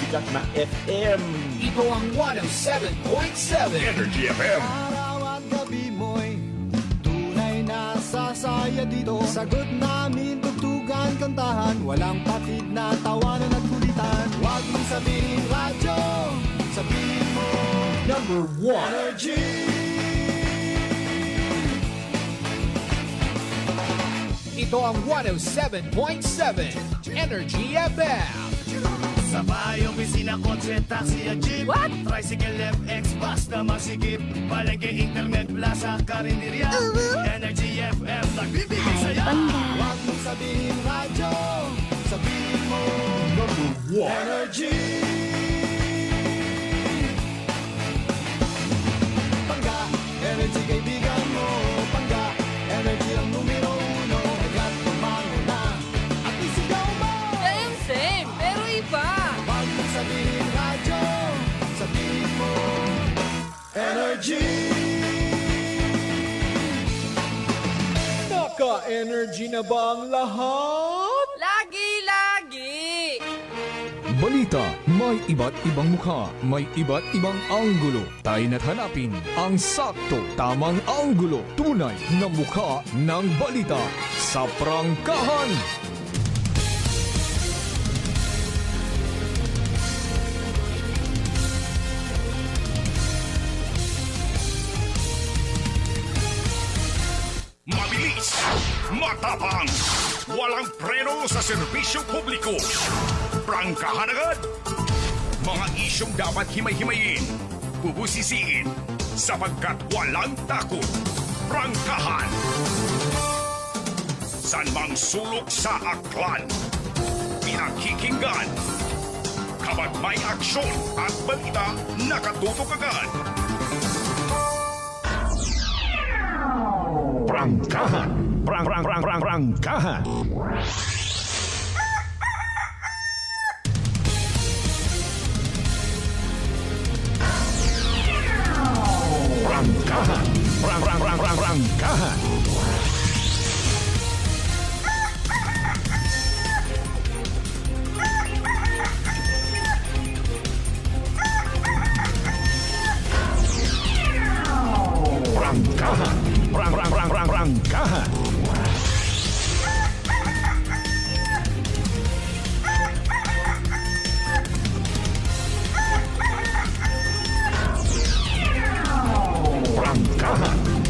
sikat na FM. Ito ang 107.7 Energy FM. Araw at gabi mo'y tunay na sasaya dito. Sagot namin, tugtugan, kantahan, walang patid na tawanan at kulitan. Huwag mong sabihin radyo, sabihin mo Number 1. Energy. Ito ang 107.7 Energy FM. Sa bahay, opisina, kotse, taxi at jeep. What? Tricycle, FX, basta masikip. Palengke, internet, plaza, karinderya. Energy FM, nagbibigay saya. Huwag mong sabihin radyo, sabihin mo Number 1. Energy. Pangga, energy kaibigan mo. Pangga, energy ang numero uno. Agad tumango na at isigaw mo. Same, pero iba. Huwag mong sabihin radyo, sabihin mo Energy. Naka-energy na ba ang lahat? Lagi-lagi. Balita, may iba't ibang mukha, may iba't ibang anggulo. Tayo na't hanapin ang sakto, tamang anggulo, tunay na mukha ng balita sa prangkahan. Mabilis, matapang, walang preno sa serbisyo publiko. Prangkahan agad. Mga isyong dapat himay-himayin, bubusisiin, sapagkat walang takot. Prangkahan. San mang sulok sa aklan, pinakikinggan. Kapag may aksyon at balita, nakatutok agad. Prangkahan. Prangkahan. Prangkahan. Prangkahan. Prangkahan.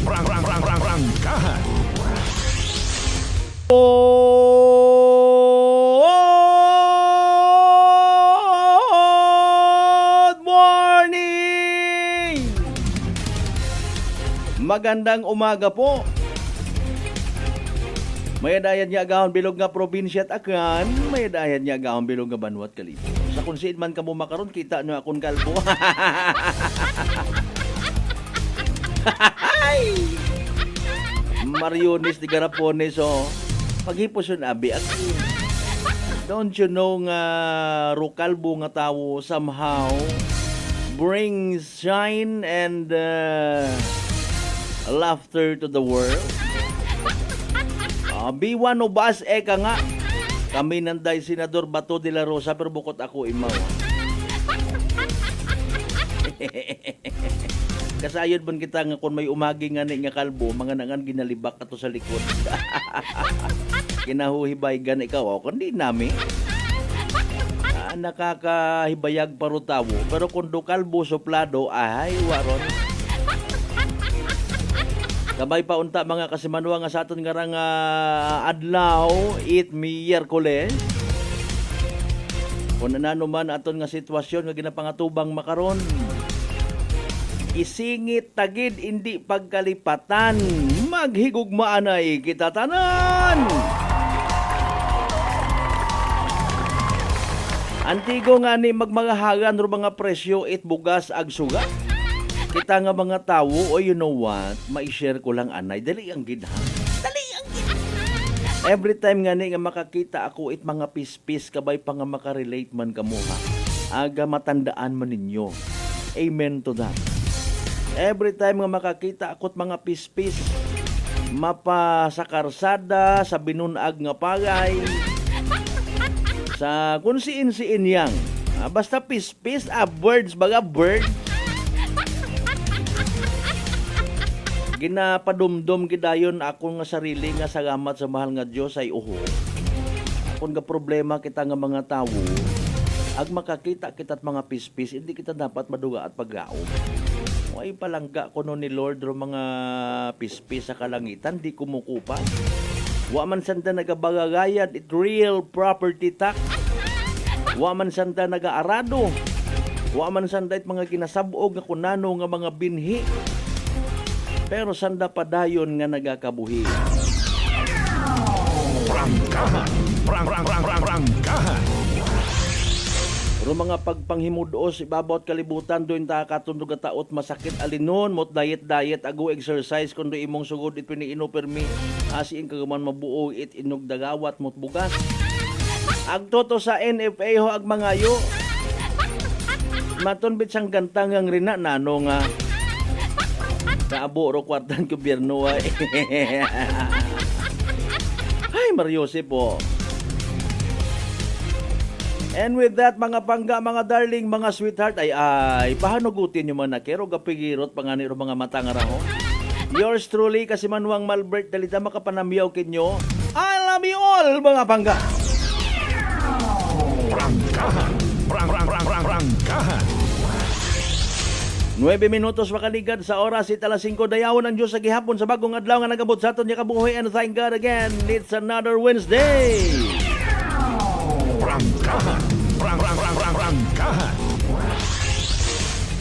Prangkahan. Prangkahan. Good morning! Magandang umaga po. May dayan niya agahon bilog nga probinsya at akan, may dayan niya agahon bilog nga banwat kalito. Sa kung siin man ka mo makaroon, kita nyo akong kalbo. Mariones di Garapones, oh. Paghipos yun, abi. Don't you know nga rukalbo nga tao somehow brings shine and laughter to the world? B1 o bas, eka nga. Kami nanday Senador Bato de la Rosa, pero bukod ako imaw. Kasayod man kita nga kung may umagi nga ni nga kalbo, mga nangan ginalibak ato sa likod. Kinahuhibay gan ikaw, o kundi nami. Nakakahibayag parutawo, pero kung do kalbo suplado, ay waron. Kabay pa unta mga kasimanwa nga sa aton nga rang adlaw, it Miyerkules. Kung nanano man aton nga sitwasyon nga ginapangatubang makaron, isingit tagid indi pagkalipatan, maghigugmaanay kita tanan. Antigo nga ni magmangahagan ro mga presyo it bugas ag suga. Kita nga mga tawo, o you know what, mai-share ko lang anay, dali ang gidha. Dali ang gidha. Every time nga ni nga makakita ako it mga pispis, kabay pa nga makarelate man kamo ha. Aga matandaan man ninyo. Amen to that. Every time nga makakita ako't mga pispis, mapa sa karsada, sa binunag nga pagay, sa kung siin-siin yang, Basta pispis, birds, baga bird. Ginapadumdum gidayon ako nga sarili nga salamat sa mahal nga Dios ay uho. Kung nga problema kita nga mga tawo, ag makakita kita't mga pispis, hindi kita dapat maduga at paggaom. Ay palangga ko no ni Lord ro mga pispis sa kalangitan, di kumukupas. Wa man sanda nagabagagayad, it real property tax. Wa man sanda nagaarado. Wa man sanda it mga ginasabog nga kunano nga mga binhi. Pero sanda padayon nga nagakabuhi. Prangkahan. Prangkahan. Pero mga pagpanghimudos, ibabaw at kalibutan doon ta katundog taot masakit alinon, mot diet ago exercise kundo imong sugod it piniinopermi asiin kagaman mabuo it inog dagawat mot bugas. Agtoto sa NFA ho ag mangayo. Maton bit sang gantang ang rina nano nga kaabo ro kwartan gobyerno ay. Ay Mariose po. And with that, mga pangga, mga darling, mga sweetheart, ay pahanugutin nyo man na kero gapigirot panganiro mga mata nga raho. Yours truly, kasi Manuang Malbert, dalita makapanamyaw kinyo. I love you all, mga pangga! Prangkahan. Prangkahan. 9 minutos makaligad sa oras it alas 5 dayawon ang Diyos sa gihapon sa bagong adlaw nga nagabot sa aton niya kabuhi, and thank God again, it's another Wednesday! Prangkahan. Prangkahan.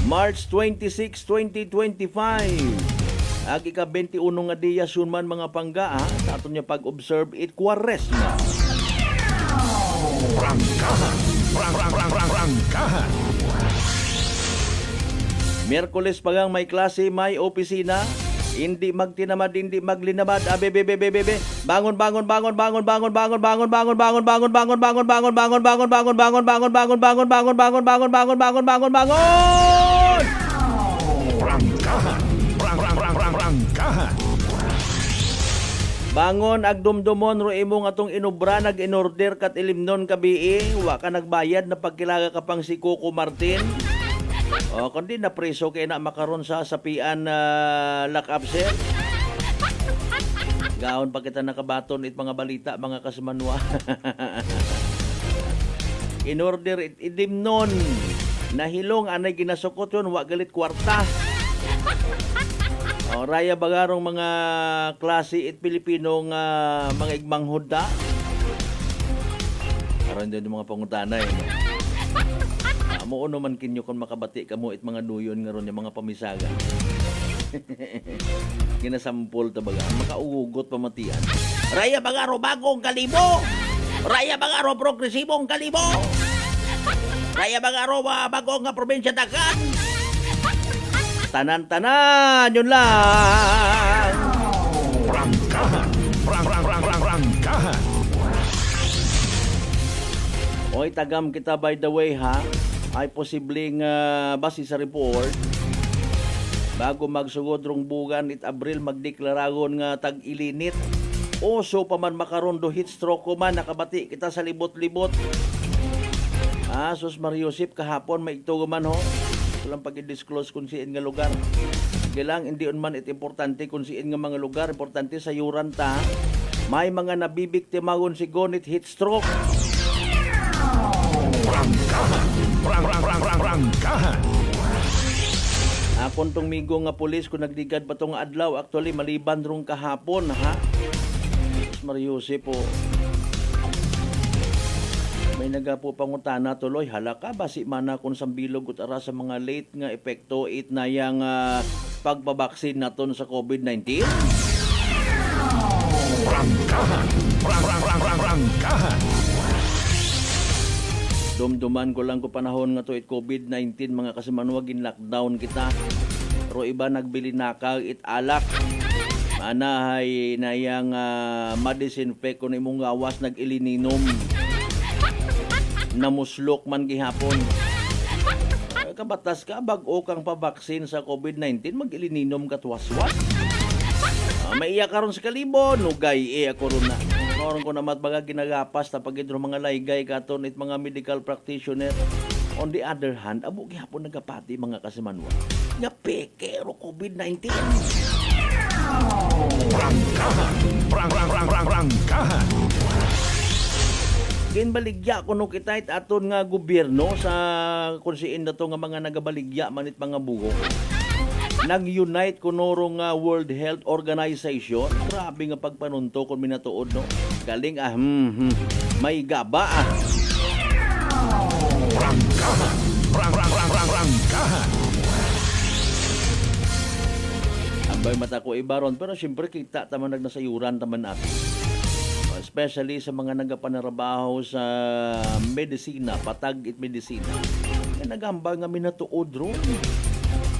March 26, 2025. Ag ika-21 nga diya sunman mga pangga sa aton niya pag-observe it Quaresma. Prangkahan. Prangkahan. Miyerkules pagang may klase, may opisina. Hindi magtinamad, hindi maglinamad. Bebe. Bangon. Prangkahan. Prangkahan. Bangon ag dumdumon ro imong atong inubra nag-inorder kat ilimnon kabii. Wa ka nagbayad na pagkilaga ka pang si Coco Martin. O, kundi na preso kay na makaron sa sapian lock-up sir. Gaon pa kita nakabaton it mga balita, mga kasmanwa. In order it idimnon. Nahilong anay ginasukot yun, wa galit kwarta. O, raya bagarong mga klase it Pilipinong mga igmanghuda. Karon din yung mga pangutanay. Mo man kinyo kung makabati ka mo it mga duyon nga ron yung mga pamisaga. Ginasampol ta baga, makaugugot pamatian. Raya bagaro bagong kalibo. Raya bagaro progresibong kalibo. Raya bagaro bagong nga probinsya Dagan. Tanan-tanan yun lang. Prangkahan. Prangkahan. Oy, tagam kita by the way ha. Ay posibleng base sa report bago magsugod rong bugan it Abril magdeklaragon nga tag-ilinit. Oso pa man makaron do heat stroke ko man nakabati kita sa libot-libot. Sus Mariosip kahapon may ito man ho. Walang pag-disclose kung siin nga lugar. Kailang hindi man it importante kung siin nga mga lugar, importante sa yuran ta. May mga nabibiktimagon si gonit heat stroke. Prangkahan. Prangkahan. Akon tong migo nga pulis kung nagdigad pa tong adlaw, actually maliban rong kahapon ha. Mariose po. May nagapo pangutana tuloy, halaka basi mana kung sambilog ut ara sa mga late nga epekto it na yang pagbabaksin naton sa COVID-19. Prangkahan. Prangkahan. Dumduman ko lang ko panahon nga to it COVID-19 mga kasimanwa gin lockdown kita. Pero iba nagbili nakaw it alak. Anahay na yang madisinfect ko na imong gawas nag-ilininom. Namuslok man gihapon. Kabatas ka bag-o kang pabaksin sa COVID-19 mag-ilininom ka tuwaswas. Maiya karon sa kalibo nugay ako ron na. Karon ko namat baga ginagapas ta pagidro mga laygay katon it mga medical practitioner. On the other hand, abo gihapon nagapati mga kasimanwa. Nga peke ro COVID-19. Prangkahan. Ginbaligya kuno kita aton nga gobyerno sa kunsiin na to nga mga nagabaligya manit mga bugo. Nag-unite kuno ro nga World Health Organization. Grabe nga pagpanunto kun minatuod no. Galing may gaba Prangkahan. Ambay mata ko ibaron pero siyempre kita taman nagnasayuran taman natin. Especially sa mga nagapanarabaho sa medisina, patag it medisina. Nga nagamba nga minatuod ron.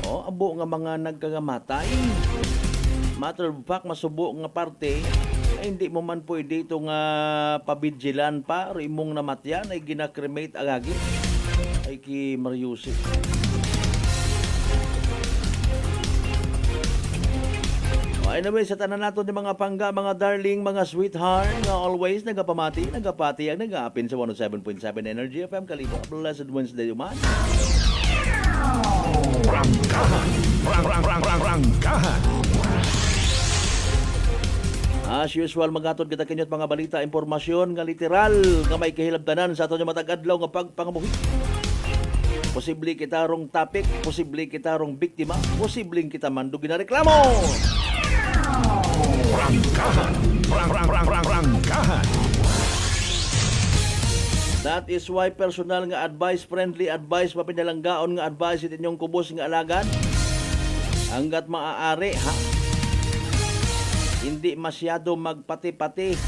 Abo nga mga nagkagamatay. Matter of fact, masubo nga parte, ay hindi mo man pwede ito nga pabidjilan pa, rimong namatyan, ay ginakremate agagi. Ay ki Mariusip. Anyway, sa tanan nato ni mga pangga, mga darling, mga sweetheart, nga always nagapamati ang nag-aapin sa 107.7 Energy FM Kalibo. Blessed Wednesday man. Prangkahan. As usual, magatod kita kinyot mga balita, impormasyon nga literal nga may kahilabtanan sa ato nga matag-adlaw nga pagpangamuhi. Posible kita rong topic, posible kita rong biktima, posible kita mandugi na reklamo. Prangkahan. That is why personal nga advice, friendly advice, mapinalanggaon nga advice it inyong kubos nga alagan. Hanggat maaari, ha? Hindi masyado magpati-pati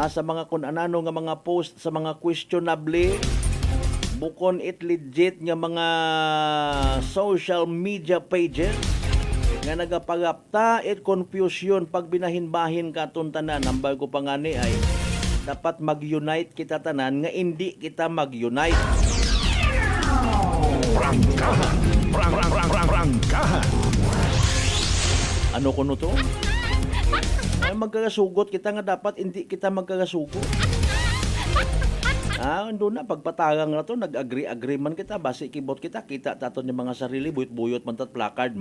sa mga kunanano nga mga post sa mga questionable, bukon it legit nga mga social media pages nga nagapagapta it confusion pag binahin-bahin ka tuntanan. Nambal ko pa nga ni ay dapat mag-unite kita tanan nga hindi kita mag-unite. Prangkahan. Ano kuno to? Ay magkagasugot kita nga dapat hindi kita magkagasugot. Ando na pagpatagang na to, nag-agree man kita, basi kibot kita taton yung mga sarili, buyot-buyot man tat placard.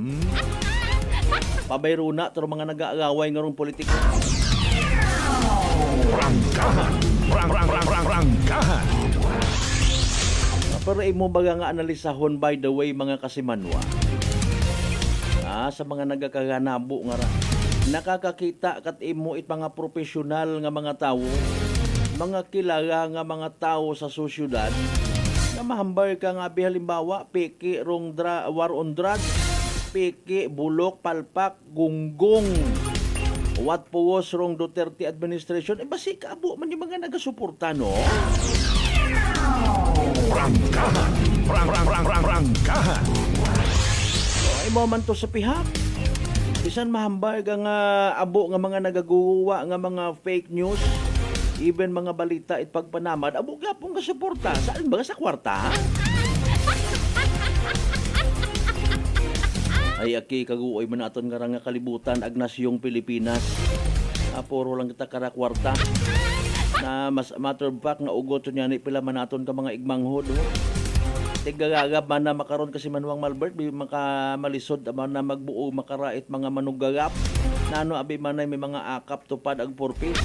Pabayro na to mga nag-aagaway nga rong politiko. Prangkahan. Pero imo baga nga analisahon by the way mga kasimanwa. Sa mga nagakaganabo nga ra. Nakakakita kat imo it mga profesional nga mga tawo, mga kilala nga mga tawo sa sosyudad na mahambal ka nga halimbawa peke rong war on drugs, peke bulok palpak gunggong what puwas rong Duterte administration basi kaabo man yung mga nagasuporta no. Prangkahan. Ay mo man to sa pihak. Bisan mahambal ka nga abo nga mga nagaguwa nga mga fake news, even mga balita it pagpanamad, abo gapong ka suporta. Saan ba sa kwarta? Ay aki kaguoy man aton nga nga kalibutan agnasyong Pilipinas. Puro lang kita karakwarta. Na mas matter of fact nga ugot niya ni pila man aton ka mga igmanghod. Tigagagab man na makaron kasi manuang Malbert, makamalisod man na magbuo makarait mga manugagap. Nano abi man may mga akap tupad ang purpose.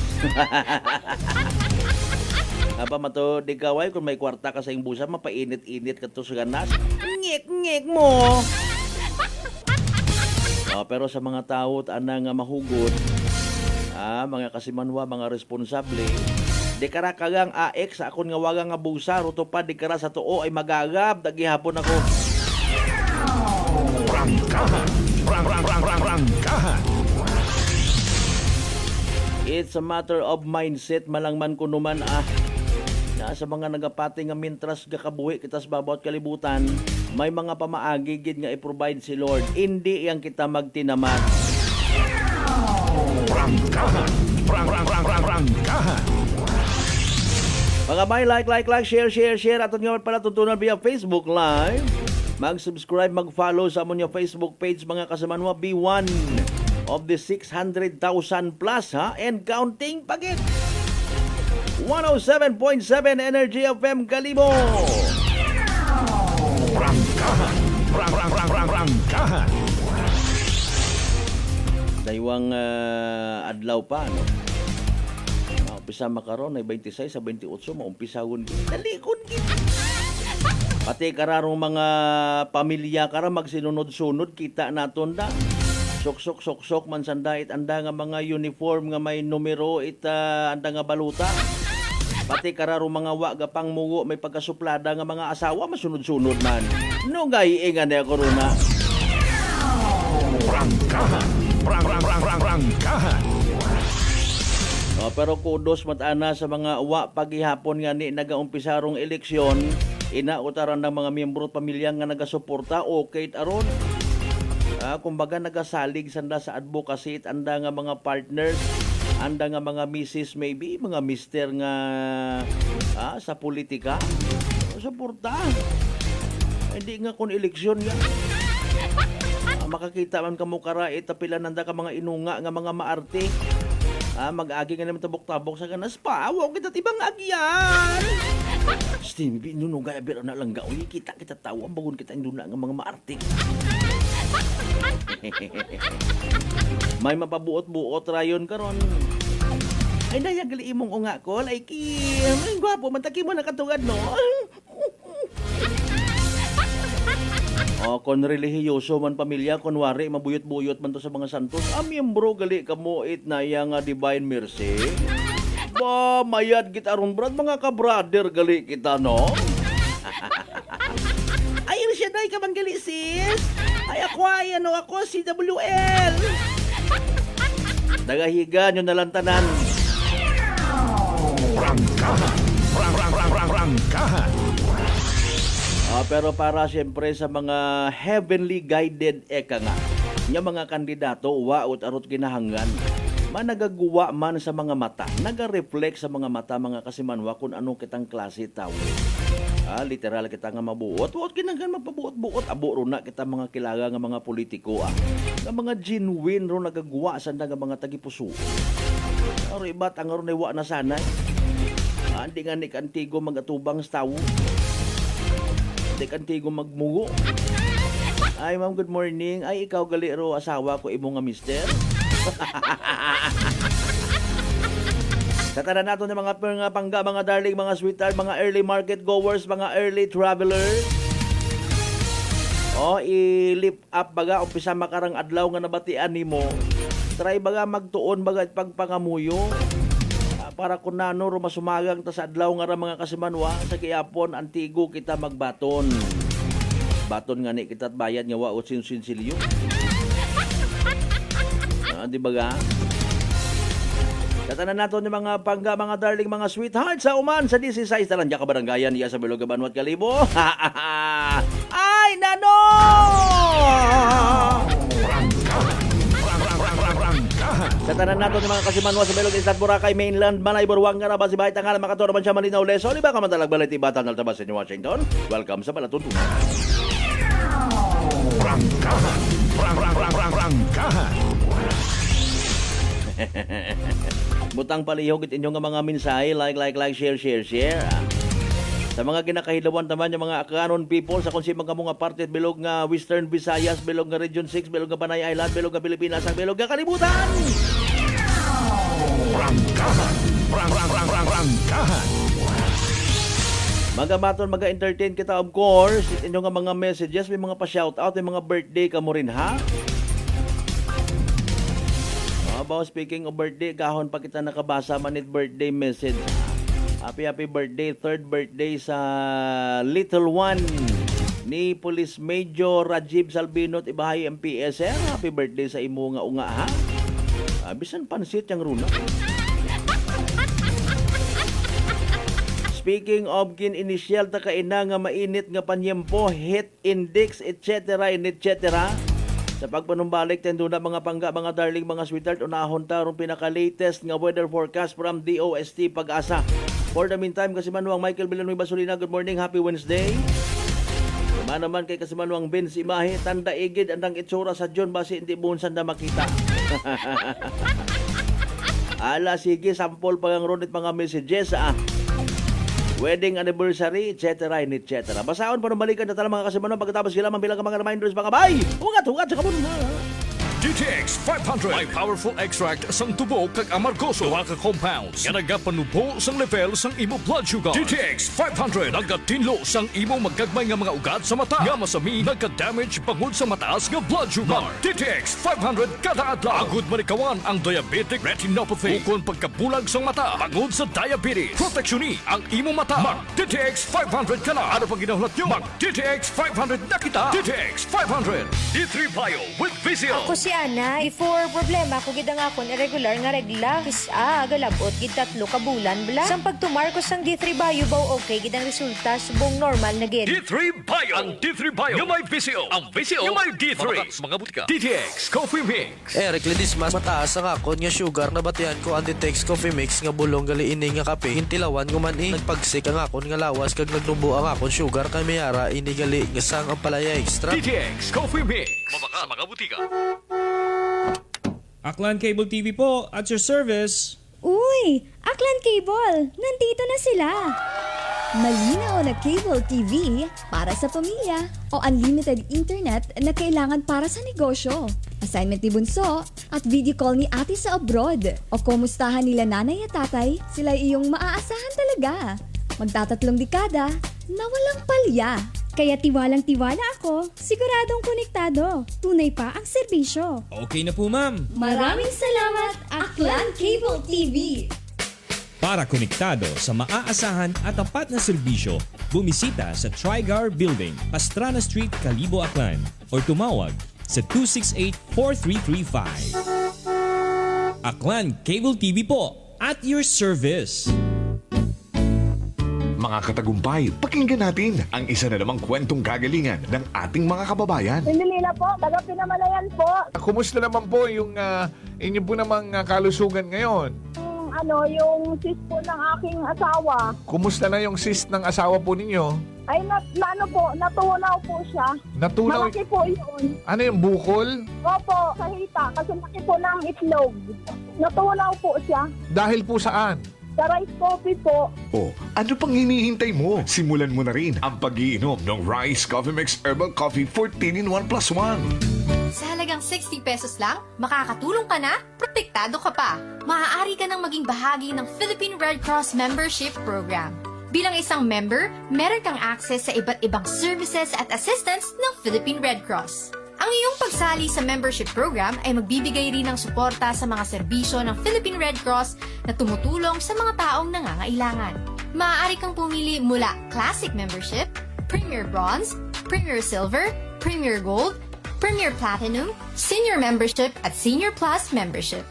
Aba mato di kaway kung may kwarta ka sa ing busa mapainit-init ka to sa ganas. Ngik mo. Pero sa mga tao ana nga mahugod, mga kasimanwa, mga responsable, di kara kagang AX sa akon nga wagang nga busa ruto pa di kara sa tuo ay magagab dagihapon ako. Prangkahan. It's a matter of mindset malangman kuno man na sa mga nagapati nga mintras gakabuhi kita sa babawat kalibutan, may mga pamaagi gid nga i-provide si Lord, hindi yang kita magtinaman. Prangkahan. Mga bay, like, share. Aton nga pala tuntunan via Facebook Live. Mag-subscribe, mag-follow sa amon yung Facebook page mga kasamanwa B1 of the 600,000 plus and counting pagit. 107.7 Energy FM Kalibo. Prangkahan. Daywang adlaw pa, no? Maumpisa makaron ay 26 sa 28, maumpisahon gid. Dalikon gid. Pati kararong mga pamilya kara magsinunod-sunod kita naton da. Sok-sok man sandait anda nga mga uniform nga may numero anda nga baluta. Pati kararong mga wa gapang mugo may pagkasuplada nga mga asawa masunod-sunod man. No gaiingan na korona. Prangkahan. Prangkahan. Pero kudos matana sa mga wa paghihapon nga ni nagaumpisarong eleksyon, inautaran ng mga miyembro at pamilya nga nagasuporta okay aron. Kumbaga nagasalig sanda sa advocacy at anda nga mga partners, anda nga mga misis maybe, mga mister nga sa politika. Suporta. Hindi nga kung eleksyon nga. Makakita man ka mo kara itapilan nanda ka mga inunga nga mga maarte. Mag-agi nga naman tabok-tabok sa ganas pa. Awaw kita tibang agyan. Stimbi, nunugay abir na lang gaoy. Kita tawa. Bagun kita yung nga mga maarte. May mapabuot-buot rayon karon. Ay naya gali imong unga ko. Like, ay gwapo. Mataki mo nakatungad, no? Kon relihiyoso man pamilya, kunwari, mabuyot-buyot man to sa mga santos. Miyembro gali kamo it na yang Divine Mercy. Ba, mayad kita aron brad, mga ka-brother gali kita, no? Ay, siya na ka bang gali, sis? Ay, ako, si WL. Dagahiga nyo nalang tanan. Prangkahan. Prangkahan. Pero para siyempre sa mga heavenly guided eka nga, nga mga kandidato, waot arot kinahanggan, managaguwa man sa mga mata, naga-reflect sa mga mata, mga kasimanwa, kung anong kitang klase tao. Literal kita nga mabuot, waot kinahanggan magpabuot-buot, abo ro na kita mga kilaga nga mga politiko, nga mga genuine ro nagaguwa sa nga mga tagipuso. Aro ibat ang ro wa na sanay. Hindi nga ni kantigo magatubang sa tao. Hindi kantigo magmugo. Ay, ma'am, good morning. Ay, ikaw gali ro asawa ko imo nga mister. Sa tanan nato ng mga pangga, mga darling, mga sweetheart, mga early market goers, mga early travelers. I-lift up baga, umpisa makarang adlaw nga nabatian nimo. Try baga magtuon baga at pagpangamuyo. Para kung nano masumagang ta sa adlaw nga ra mga kasimanwa sa Quiapon, Antigo kita magbaton. Baton nga ni kita at bayad nga waot sinsilyo. Di ba ga? Tatanan nato ni mga pangga, mga darling, mga sweetheart sa uman sa 16 Talandya ka Barangayan iya sa Beloga Banwat Kalibo. Ay, nano! Sa tanan nato ni mga kasimanwa sa Belog Istat Boracay Mainland Manay Borwang nga na ba si Bahay Tangal makato naman siya Malinaw Leso. Di ba ka matalag balit ibatan altabas sa Washington? Welcome sa Palatuntunan. Prangkahan. Prangkahan. Butang palihog it inyong mga mensahe, like, share. Sa mga ginakahilawan naman yung mga Akanon people sa kung si mga parte bilog nga Western Visayas, bilog nga Region 6, bilog nga Panay Island, bilog nga Pilipinas, ang bilog nga kalibutan. Prangkahan. Prangkahan. Magamaton, maga-entertain kita of course. Inyong nga mga messages, may mga pa-shoutout, may mga birthday ka mo rin ha. About speaking of birthday, kahon pa kita nakabasa manit birthday message. Happy birthday, third birthday sa little one ni Police Major Rajib Salbino at Ibahay MPSR. Happy birthday sa imo nga unga ha. Bisan pansit yang runa. Speaking of kin initial ta kaina nga mainit nga panyempo, heat index etc. Sa pagpanumbalik tendo na mga pangga, mga darling, mga sweetheart, unahon ta ron pinaka-latest nga weather forecast from DOST Pag-asa. For the meantime, Kasimanwang Michael Villanueva Basolina, good morning, happy Wednesday. Naman kay Kasimanwang Vince Imahe, tanda igid andang itsura sa John basi hindi bunsan na makita. Ala, sige, sample pa ang ronit mga messages wedding anniversary, etc. and etc. Basaon pa balikan na talang mga kasimanon pagkatapos sila bilang mga reminders mga bay. Ugat sa kamun. DTX 500 may powerful extract sang tubo kag amargoso duha ka compounds nga nagapanubo sang level sang imo blood sugar. DTX 500 nagatinlo sang imo magagmay nga mga ugat sa mata nga masami nagka-damage bangod sa mataas nga blood sugar. DTX 500 kada adlaw agud manikawan ang diabetic retinopathy ukon pagkabulag sang mata bangod sa diabetes. Proteksyon ni ang imo mata. Mag DTX 500 kana ano pang ginahulot nyo? Mag DTX 500 na kita. DTX 500 D3 Bio with Vizio. Ako si Ana, before problema ko gid ang akon irregular nga regla. Galabot gid 3 ka bulan bla. Sang pagtumar ko sang D3 Bio baw okay gid ang resulta subong normal na gid. D3 Bio. Ang D3 Bio yung may Vizio. Ang Vizio yung may D3. Mga butika. DTX Coffee Mix. Recledis mas mataas ang akon nga sugar na batian ko ang DTX Coffee Mix nga bulong gali ini nga kape. Hintilawan ko man nagpagsik ang akon nga lawas kag nagnubo ang akon sugar kay mayara ini gali nga sang ang palaya extra. DTX Coffee Mix. Mabaka mga butika. Aklan Cable TV po, at your service. Uy! Aklan Cable! Nandito na sila! Malinaw na cable TV para sa pamilya o unlimited internet na kailangan para sa negosyo. Assignment ni Bunso at video call ni ate sa abroad o kumustahan nila nanay at tatay, sila iyong maaasahan talaga. Magtatatlong dekada na walang palya. Kaya tiwalang-tiwala ako, siguradong konektado. Tunay pa ang serbisyo. Okay na po, ma'am. Maraming salamat, Aklan Cable TV! Para konektado sa maaasahan at tapat na serbisyo, bumisita sa Trigar Building, Pastrana Street, Calibo, Aklan o tumawag sa 268-4335. Aklan Cable TV po, at your service. Mga katagumpay, pakinggan natin ang isa na namang kwentong kagalingan ng ating mga kababayan. Pindilila po, taga Pinamalayan po. Kumusta naman po yung inyo po namang kalusugan ngayon? Yung sis po ng aking asawa. Kumusta na yung cyst ng asawa po ninyo? Ay, natunaw po siya. Natunaw? Malaki po yun. Ano yung bukol? Opo, sa hita, kasi laki po ng itlog. Natunaw po siya. Dahil po saan? Sa rice coffee po. Oh, ano pang hinihintay mo? Simulan mo na rin ang pag-iinom ng Rice Coffee Mix Herbal Coffee 14 in 1 plus 1. Sa halagang 60 pesos lang, makakatulong ka na, protektado ka pa. Maaari ka nang maging bahagi ng Philippine Red Cross Membership Program. Bilang isang member, meron kang access sa iba't ibang services at assistance ng Philippine Red Cross. Ang iyong pagsali sa membership program ay magbibigay rin ng suporta sa mga serbisyo ng Philippine Red Cross na tumutulong sa mga taong nangangailangan. Maaari kang pumili mula Classic Membership, Premier Bronze, Premier Silver, Premier Gold, Premier Platinum, Senior Membership at Senior Plus Membership.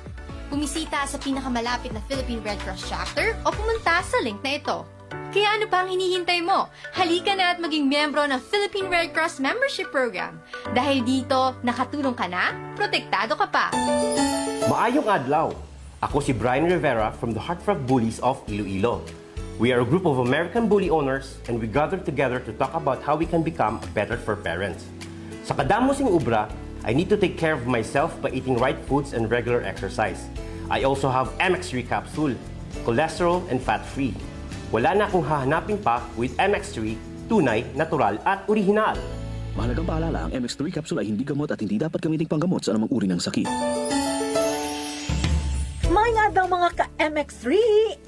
Bumisita sa pinakamalapit na Philippine Red Cross chapter o pumunta sa link na ito. Kaya ano pa ang hinihintay mo? Halika na at maging miyembro ng Philippine Red Cross Membership Program. Dahil dito, nakatulong ka na, protektado ka pa. Maayong adlaw! Ako si Brian Rivera from the Heartfrog Bullies of Iloilo. We are a group of American bully owners and we gather together to talk about how we can become better for parents. Sa kadamosing ubra, I need to take care of myself by eating right foods and regular exercise. I also have MX3 capsule, cholesterol and fat-free. Wala na akong hahanapin pa with MX3, tunay, natural at orihinal. Mahalagang paalala, ang MX3 capsule ay hindi gamot at hindi dapat gamiting panggamot sa anumang uri ng sakit. Mga daw mga ka-MX3!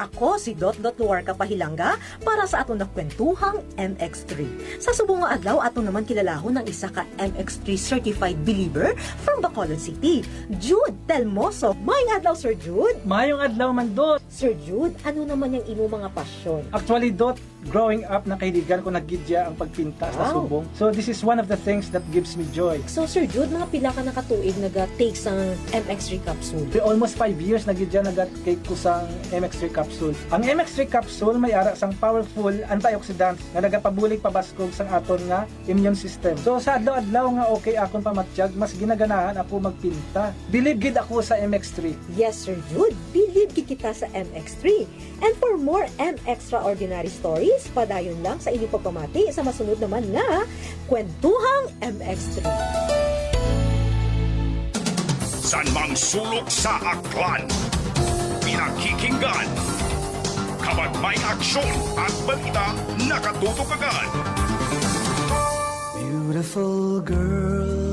Ako si Dot Luarca Pahilanga para sa atong nakwentuhang MX3. Sa subong nga adlaw, ato naman kilalahon ng isa ka MX3 certified believer from Bacolod City, Jude Telmoso. Mayong adlaw, Sir Jude! Mayong adlaw man, Dot! Sir Jude, ano naman yung imo mga pasyon? Actually, Dot, growing up, nakahiligan ko naggidya ang pagpinta sa subong. So, this is one of the things that gives me joy. So, Sir Jude, mga pila ka nakatuig nag-take sa MX3 capsule? Almost 5 years naggidya nag-take ko sa MX3 capsule. Ang MX3 capsule may ara sang powerful antioxidants na nagapabulig pabaskog sang aton nga immune system. So, sa adlaw-adlaw nga okay akon pamatiyag, mas ginaganahan ako magpinta. Believe gid ako sa MX3. Yes, Sir Jude, believe gid kita sa MX3. And for more extraordinary stories, padayon lang sa inyong pagpamati sa masunod naman nga Kwentuhang MX3. San mang sulok sa aklan, pinakikinggan, Kapag may aksyon at balita, nakatutok agad. Beautiful girl.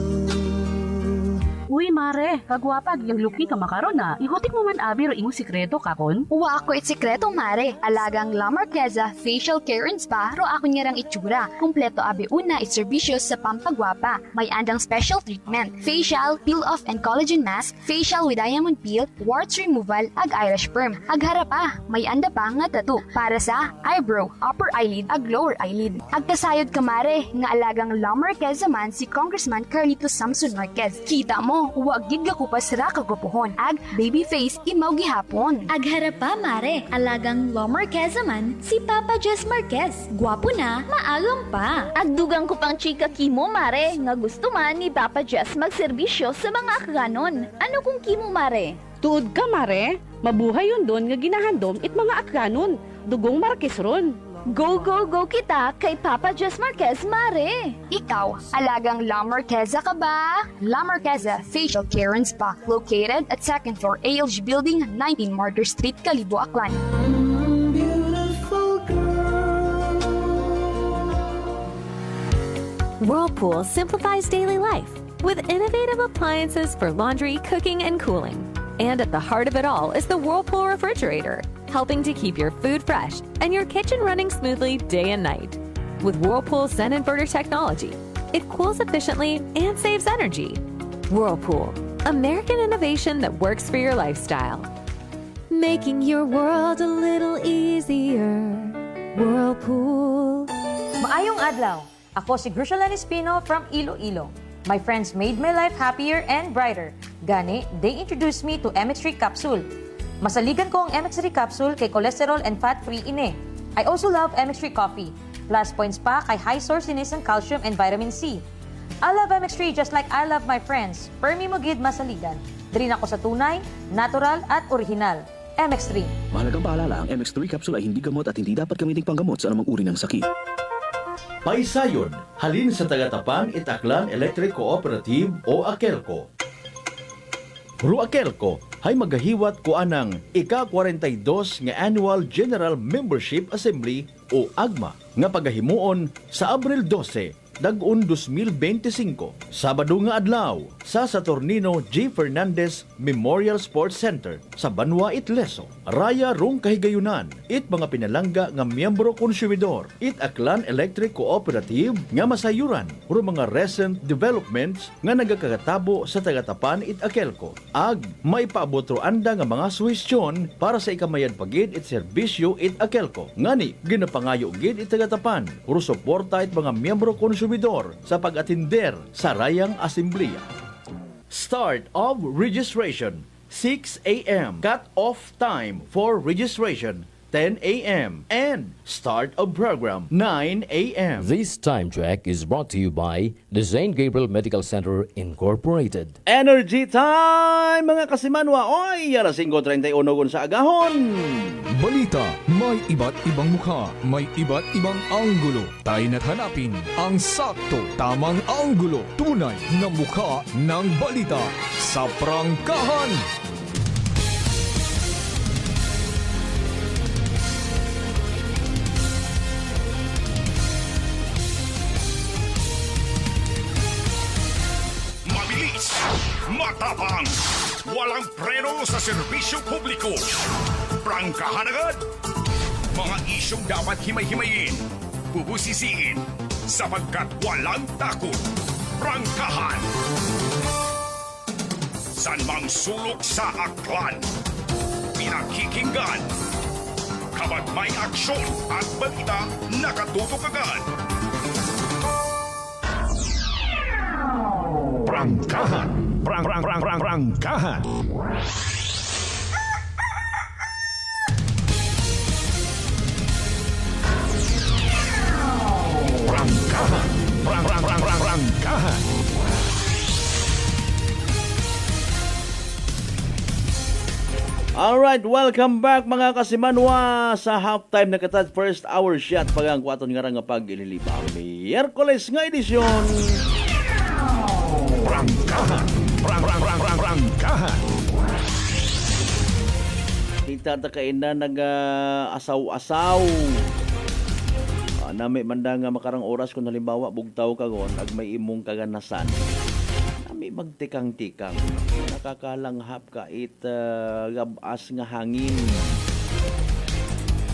Uy, mare, kagwapag, yung luki ka makaron na. Ihutik mo man abi ro imong sikreto kakon. Uwa ako it sikreto, mare. Alagang La Marqueza Facial Care and Spa, ro ako niyarang itsura. Kumpleto abi una iserbisyo sa pampagwapa. May andang special treatment. Facial, peel-off and collagen mask, facial with diamond peel, warts removal, ag eyelash perm. Ag harapa, may anda pa nga tattoo. Para sa eyebrow, upper eyelid, ag lower eyelid. Ag kasayod ka, mare, nga alagang La Marqueza man si Congressman Carlito Samson Marquez. Kita mo, huwag gid ka kupas ra kagupuhon. Ag baby face imaw gihapon. Agharap pa, mare. Alagang La Marqueza man, si Papa Jess Marquez. Gwapo na, maagam pa. Agdugang ko pang chika kimo, mare, nga gusto man ni Papa Jess magserbisyo sa mga akganon. Ano kung kimo, mare? Tuod ka, mare. Mabuhay yun doon nga ginahandom it mga akganon. Dugong Marquez ron. Go, go, go kita kay Papa Jess Marquez, mare! Ikaw, alagang La Marqueza ka ba? La Marqueza Facial Care and Spa, located at 2nd floor ALG Building, 19 Martyr Street, Kalibo, Aklan. Whirlpool simplifies daily life with innovative appliances for laundry, cooking, and cooling. And at the heart of it all is the Whirlpool refrigerator, helping to keep your food fresh and your kitchen running smoothly day and night. With Whirlpool's Zen inverter technology, it cools efficiently and saves energy. Whirlpool, American innovation that works for your lifestyle. Making your world a little easier. Whirlpool. Maayong adlaw. Ako si Grushalan Espino from Iloilo. My friends made my life happier and brighter. Gani, they introduced me to MX3 capsule. Masaligan ko ang MX3 capsule kay cholesterol and fat-free ine. I also love MX3 coffee. Plus points pa kay high sourciness ng calcium and vitamin C. I love MX3 just like I love my friends. Permi mo gid masaligan. Diri ako sa tunay, natural at original. MX3. Mahalagang paalala, ang MX3 capsule ay hindi gamot at hindi dapat gamiting panggamot sa anumang uri ng sakit. Paisayon, halin sa Tagatapan Itaklan Electric Cooperative o AKELCO. Ru AKELCO ay magahiwat ko anang ika-42 nga Annual General Membership Assembly o AGMA nga pagahimuon sa Abril 12, Dag-un 2025, Sabado nga adlaw sa Saturnino G. Fernandez Memorial Sports Center sa Banwa, Itleso. Raya rong kahigayunan, it mga pinalangga nga miyembro konsumidor, it Aklan Electric Cooperative nga masayuran, uro mga recent developments nga nagakatabo sa Tagatapan it AKELCO. Ag, may paabotro anda nga mga suhestyon para sa ikamayad pagid it serbisyo it AKELCO. Ngani, ginapangayo gid it Tagatapan, uro suporta it mga miyembro konsumidor sa pag-atinder sa Rayang Asembleya. Start of registration, 6 a.m. Cut-off time for registration, 10 a.m. And start of program, 9 a.m. This time check is brought to you by the St. Gabriel Medical Center Incorporated. Energy time, mga kasimanwa! Oy, alas 5:31 sa agahon. Balita, may iba't ibang mukha, may iba't ibang anggulo. Tayo na't hanapin ang sakto, tamang anggulo. Tunay na mukha ng balita sa prangkahan. Mabilis, matapang, walang preno sa serbisyo publiko. Prangkahan agad! Mga isyong dapat himay-himayin, bubusisiin, sapagkat walang takot. Prangkahan! San mang sulok sa aklan, pinakikinggan. Kapag may aksyon at balita, nakatutok agad. Prangkahan! Prangkahan! Prangkahan! Prangkahan! Alright, welcome back mga kasimanwa sa halftime na katad first hour shot pagang kwaton nga nga pag-ililibaw. Miyerkules nga edisyon. Prangkahan! Prangkahan! balita ta kay na nag-asaw-asaw. Nami manda nga makarang oras kung halimbawa bugtaw kagon ag may imong kaganasan. Nami magtikang-tikang. Nakakalanghap ka gabas nga hangin.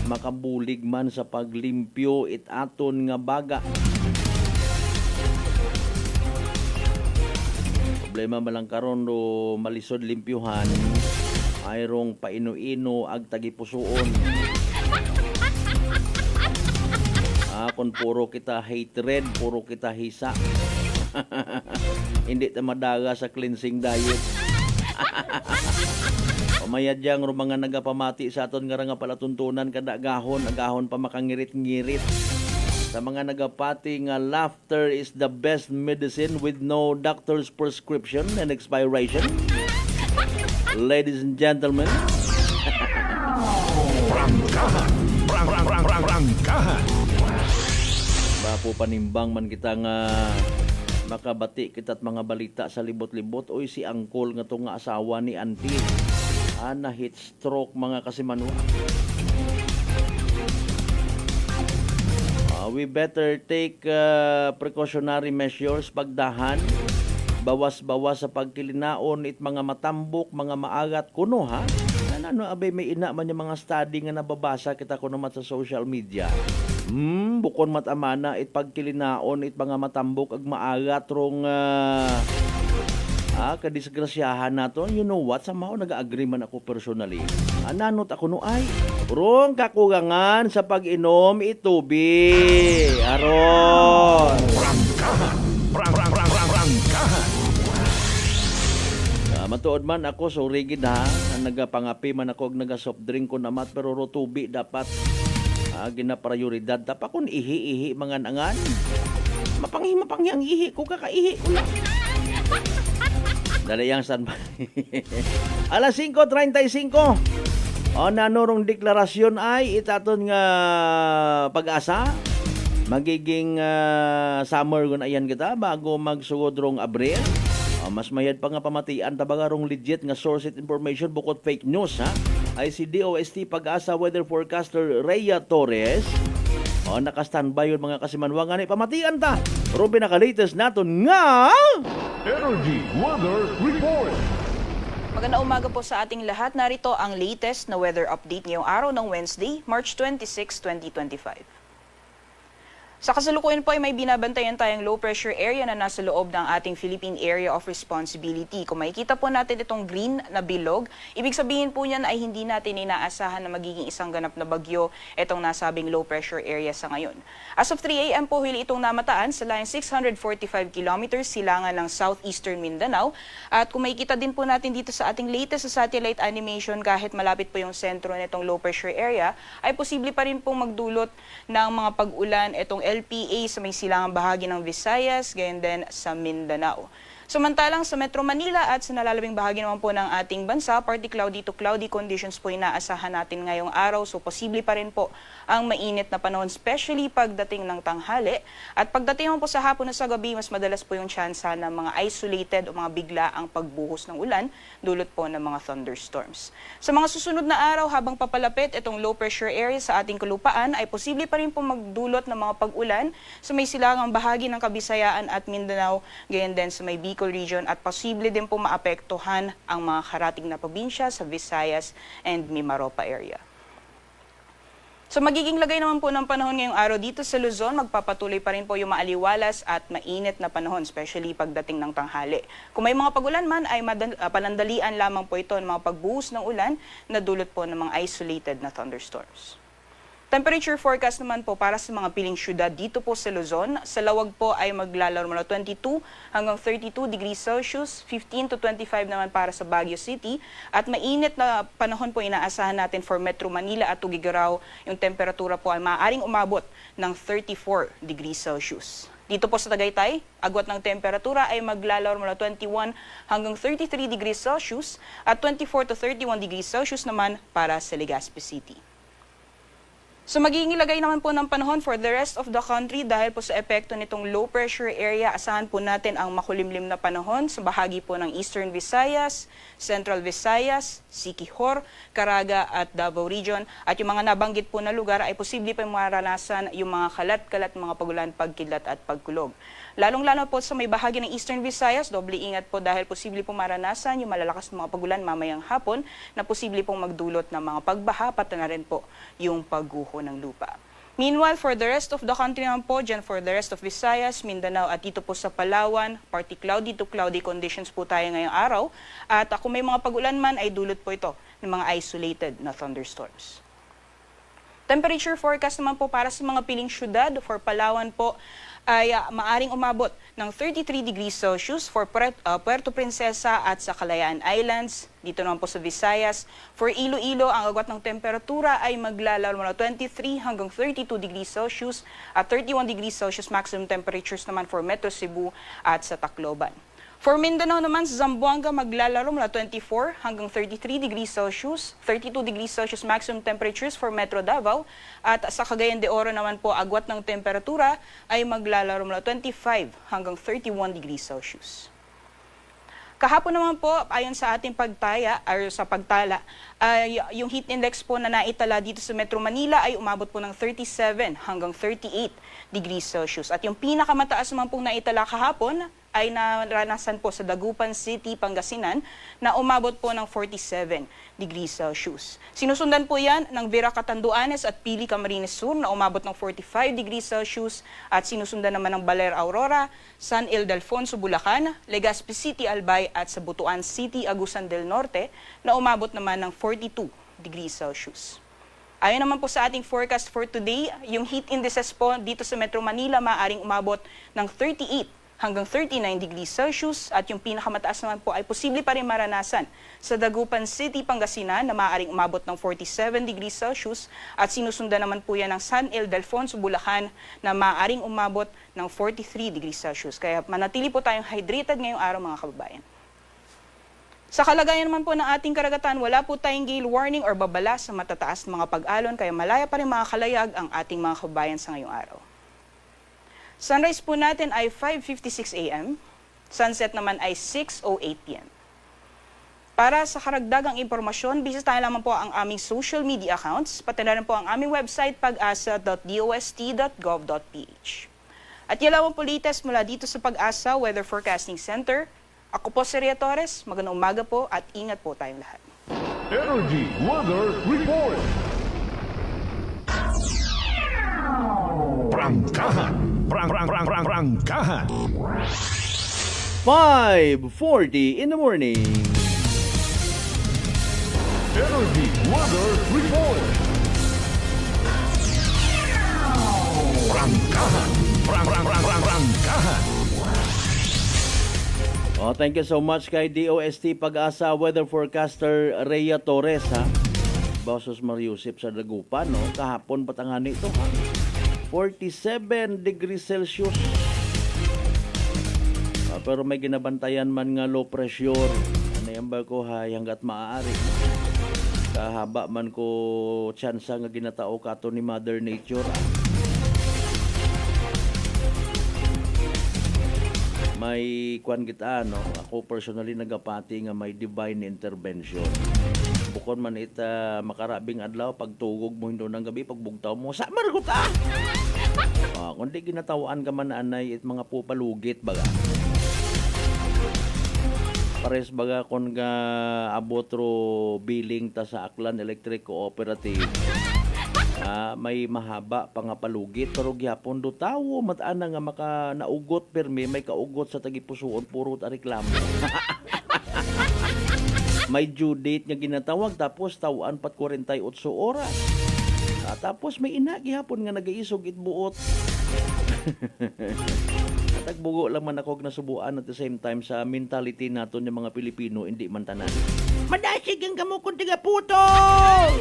Makabulig man sa paglimpyo aton nga baga. Problema malang karon do malisod limpyuhan ayrong paino-ino ag tagipusoon. Kung puro kita hatred, puro kita hisa. Hindi ta madaga sa cleansing diet. Pamayad yang mga nagapamati sa aton nga palatuntunan kada agahon pa makangirit-ngirit. Sa mga nagapati nga laughter is the best medicine with no doctor's prescription and expiration. Ladies and gentlemen. Prangkahan. Bapo panimbang man kita nga makabati kita't mga balita sa libot-libot. Oy, si Angkol nga to nga asawa ni Auntie. Na heat stroke mga kasimanwa. We better take precautionary measures pagdahan. Bawas-bawas sa pagkilinaon it mga matambok, mga maagat kuno ha. Ano abay may ina man yung mga study nga nababasa kita ko naman sa social media. Bukon matamana it pagkilinaon it mga matambok ag maagat rong kadisgrasyahan nato. You know what? Somehow nag-agree man ako personally. Nanot ako no ay rong kakugangan sa pag-inom itubi. Aron. Prangkahan. Matuod man ako so rigid ha. Nagapangapi man ako ag naga-soft drink ko namat pero rotubi dapat ginaprioridad. Dapat kung ihi-ihi mga nangan. Mapanghi ang ihi ko kakaihi ko lang. Dalayang san ba? Alas 5:35. Nanurong deklarasyon ay itaton nga pag-asa. Magiging summer gun ayan kita bago magsugod rong Abril. Mas mayad pa nga pamatian tabagarong legit nga source information bukod fake news ha. Ay si DOST Pag-asa weather forecaster Rhea Torres. Naka-standby yun mga kasimanwangan ay pamatian ta. Pero pinaka-latest naton nga Energy Weather Report. Magandang umaga po sa ating lahat. Narito ang latest na weather update ngayong araw ng Wednesday, March 26, 2025. Sa kasalukuyan po ay may binabantayan tayong low pressure area na nasa loob ng ating Philippine Area of Responsibility. Kung makikita po natin itong green na bilog, ibig sabihin po niyan ay hindi natin inaasahan na magiging isang ganap na bagyo itong nasabing low pressure area sa ngayon. As of 3 a.m. po huli itong namataan sa layang 645 kilometers silangan ng southeastern Mindanao. At kung makikita din po natin dito sa ating latest sa satellite animation, kahit malapit po yung sentro nitong low pressure area, ay posible pa rin pong magdulot ng mga pag-ulan itong LPA sa may silangang bahagi ng Visayas, gayon din sa Mindanao. Samantalang sa Metro Manila at sa nalalabing bahagi naman po ng ating bansa, partly cloudy to cloudy conditions po inaasahan natin ngayong araw. So posible pa rin po ang mainit na panahon, especially pagdating ng tanghali. At pagdating naman po sa hapon na sa gabi, mas madalas po yung tsansa ng mga isolated o mga bigla ang pagbuhos ng ulan, dulot po ng mga thunderstorms. Sa mga susunod na araw, habang papalapit itong low pressure area sa ating kalupaan, ay posible pa rin po magdulot ng mga pag-ulan sa may silangang bahagi ng Kabisayaan at Mindanao, gayon din sa may Bicol region, at posible din po maapektuhan ang mga karating na probinsya sa Visayas and Mimaropa area. So magiging lagay naman po ng panahon ngayong araw dito sa Luzon, magpapatuloy pa rin po yung maaliwalas at mainit na panahon, especially pagdating ng tanghali. Kung may mga pagulan man, ay panandalian lamang po ito ng mga pagbuhos ng ulan na dulot po ng mga isolated na thunderstorms. Temperature forecast naman po para sa mga piling syudad dito po sa Luzon. Sa Lawag po ay maglalaro mula 22 hanggang 32 degrees Celsius, 15 to 25 naman para sa Baguio City. At mainit na panahon po inaasahan natin for Metro Manila at Tugigaraw. Yung temperatura po ay maaaring umabot ng 34 degrees Celsius. Dito po sa Tagaytay, agwat ng temperatura ay maglalaro mula 21 hanggang 33 degrees Celsius at 24 to 31 degrees Celsius naman para sa Legazpi City. So magiging ilagay naman po ng panahon for the rest of the country dahil po sa epekto nitong low pressure area, asahan po natin ang makulimlim na panahon sa bahagi po ng Eastern Visayas, Central Visayas, Siquijor, Caraga at Davao Region. At yung mga nabanggit po na lugar ay posible pa maranasan yung mga kalat-kalat, mga pagulan, pagkidlat at pagkulog. Lalong-lalo po sa may bahagi ng Eastern Visayas, doble ingat po dahil posible pong maranasan yung malalakas na mga pagulan mamayang hapon na posible pong magdulot ng mga pagbaha, pati na rin po yung pagguho ng lupa. Meanwhile, for the rest of the country naman po, dyan for the rest of Visayas, Mindanao at dito po sa Palawan, partly cloudy to cloudy conditions po tayo ngayong araw. At kung may mga pagulan man, ay dulot po ito ng mga isolated na thunderstorms. Temperature forecast naman po para sa mga piling syudad for Palawan po ay maaring umabot ng 33 degrees Celsius for Puerto Princesa at sa Kalayaan Islands. Dito naman po sa Visayas. For Iloilo, ang agwat ng temperatura ay maglalaro mula 23 hanggang 32 degrees Celsius at 31 degrees Celsius maximum temperatures naman for Metro Cebu at sa Tacloban. For Mindanao naman, sa Zamboanga maglalaro mula 24 hanggang 33 degrees Celsius, 32 degrees Celsius maximum temperatures for Metro Davao, at sa Cagayan de Oro naman po agwat ng temperatura ay maglalaro mula 25 hanggang 31 degrees Celsius. Kahapon naman po, ayon sa ating pagtala, ay yung heat index po na naitala dito sa Metro Manila ay umabot po ng 37 hanggang 38 degrees Celsius. At yung pinakamataas naman pong naitala kahapon ay naranasan po sa Dagupan City, Pangasinan na umabot po ng 47 degrees Celsius. Sinusundan po yan ng Vera Catanduanes at Pili Camarines Sur na umabot ng 45 degrees Celsius at sinusundan naman ng Baler Aurora, San Ildefonso, Bulacan, Legazpi City, Albay at sa Butuan City, Agusan del Norte na umabot naman ng 42 degrees Celsius. Ayon naman po sa ating forecast for today, yung heat indices po dito sa Metro Manila maaaring umabot ng 38 hanggang 39 degrees Celsius at yung pinakamataas naman po ay posible pa rin maranasan sa Dagupan City, Pangasinan na maaaring umabot ng 47 degrees Celsius at sinusundan naman po yan ng San Ildefonso, Bulacan na maaaring umabot ng 43 degrees Celsius. Kaya manatili po tayong hydrated ngayong araw mga kababayan. Sa kalagayan naman po ng ating karagatan, wala po tayong gale warning or babala sa matataas na mga pag-alon kaya malaya pa rin mga kalayag ang ating mga kababayan sa ngayong araw. Sunrise po natin ay 5:56 a.m. Sunset naman ay 6:08 p.m. Para sa karagdagang impormasyon, bisitahin lamang po ang aming social media accounts, pati na rin po ang aming website pag-asa.dost.gov.ph. At yan lamang po latest mula dito sa Pag-asa Weather Forecasting Center. Ako po si Ria Torres, magandang umaga po at ingat po tayong lahat. Energy Weather Report. Prangkahan. Prangkahan. 5:40 in the morning. Energy Weather Report. Prangkahan. Prangkahan. Oh, thank you so much kay DOST Pag-asa Weather Forecaster Rhea Torres, ha. Bosos Mariusip sa Dagupan, no? Kahapon patangani ito, ha. 47 degrees Celsius. Pero may ginabantayan man nga low pressure. Ano yan ba ko, hay, hanggat maaari. Kahaba man ko tsansa nga ginatao kato ni Mother Nature, ha. May kwan kita, no? Ako personally nagapati nga may divine intervention. Bukod man ita makarabing adlaw, pagtugog mo hindo ng gabi, pagbugtaw mo, sa marguta! Kundi ginatawaan ka man anay it mga pupalugit baga. Pares baga kon nga abotro billing ta sa Aklan Electric Cooperative. May mahaba pa nga palugit pero gyapon do tawo mataan nga maka naugot permi may kaugot sa tagipusoon puro ta reklamo. May due date nga ginatawag tapos tawaan pat 48 oras. Tapos may ina gihapon nga nagaisog itbuot. Tagbugo lang man ako nasubuan at the same time sa mentality naton yung mga Pilipino hindi man tanan. Madasig ang kamo kung tiga putol!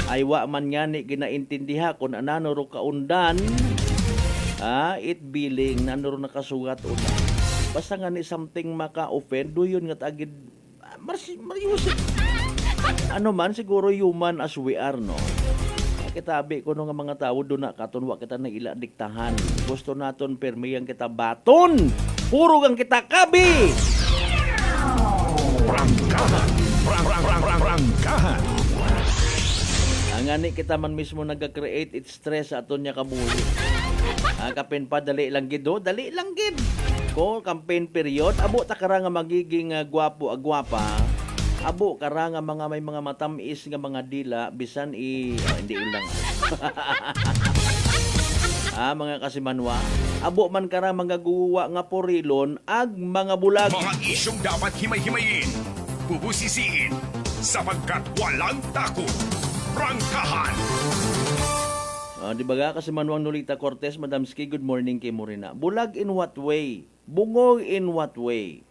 Ay wa man nga ni ginaintindiha kung anano ro kaundan. It billing nanoro nakasugat una. Basta nga ni something maka-offend do yun nga tagid mariusip. Ano man siguro human as we are, no? Kitabi ko nga mga tao doon na katon wa kita na ila diktahan. Gusto naton permiyang kita baton. Puro kang kita kabi. Rangkahan. Ang ani kita man mismo nag-create it stress sa aton niya kabuhi. Kapin pa dali lang gid do, dali lang gid. Ko campaign period abo ta kara nga magiging gwapo agwapa. Abo kara nga mga may mga matamis nga mga dila bisan hindi ulang. Mga kasimanwa, abo man kara mga guwa nga porilon ag mga bulag. Mga isyong dapat himay-himayin, bubusisiin, sapagkat walang takot. Prangkahan. Di ba ga kasimanwang Nolita Cortez, Madam Ski, good morning kay Morena. Bulag in what way? Bungog in what way?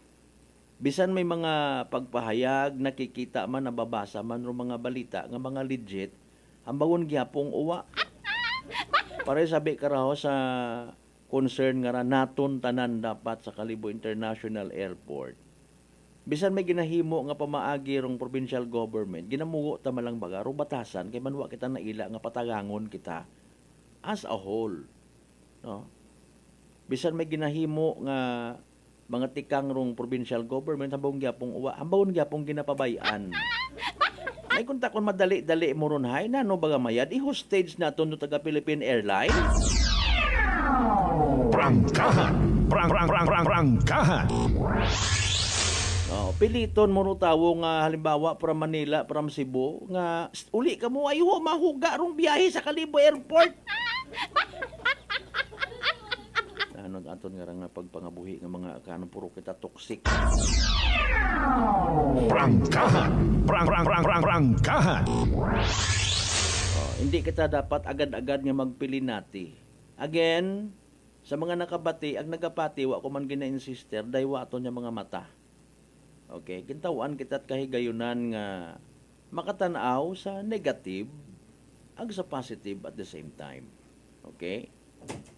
Bisan may mga pagpahayag, nakikita man, nababasa man, o mga balita, nga mga legit, ang bangon gyapong uwa. Pare sabi ka raw sa concern nga naton tanan dapat sa Kalibo International Airport. Bisan may ginahimo nga pamaagi rong provincial government, ginamugo ta malang baga, rong batasan, kay manwa kita naila nga patagangon kita as a whole. No? Bisan may ginahimo nga mga tikang rong provincial government, ambawon gyapong uwa, ambawon gyapong ginapabayan. Ay kung takon madali-dali mo ron hay, no baga mayad, i-hostage na ito no taga Philippine Airlines. Prangkahan. Prangkahan. Piliton mo ro tawo nga halimbawa from Manila, from Cebu, nga uli ka mo ayo mahuga rong biyahe sa Kalibo Airport. Ano aton nga pagpangabuhi nga mga kanang puro kita toxic. Prangkahan. Prangkahan. Hindi kita dapat agad-agad nga magpili nati. Again, sa mga nakabati, ang nagapati, wa ko man gina-insister, daywa aton niya mga mata. Okay, kintawan kita at kahigayunan nga makatanaw sa negative ag sa positive at the same time. Okay?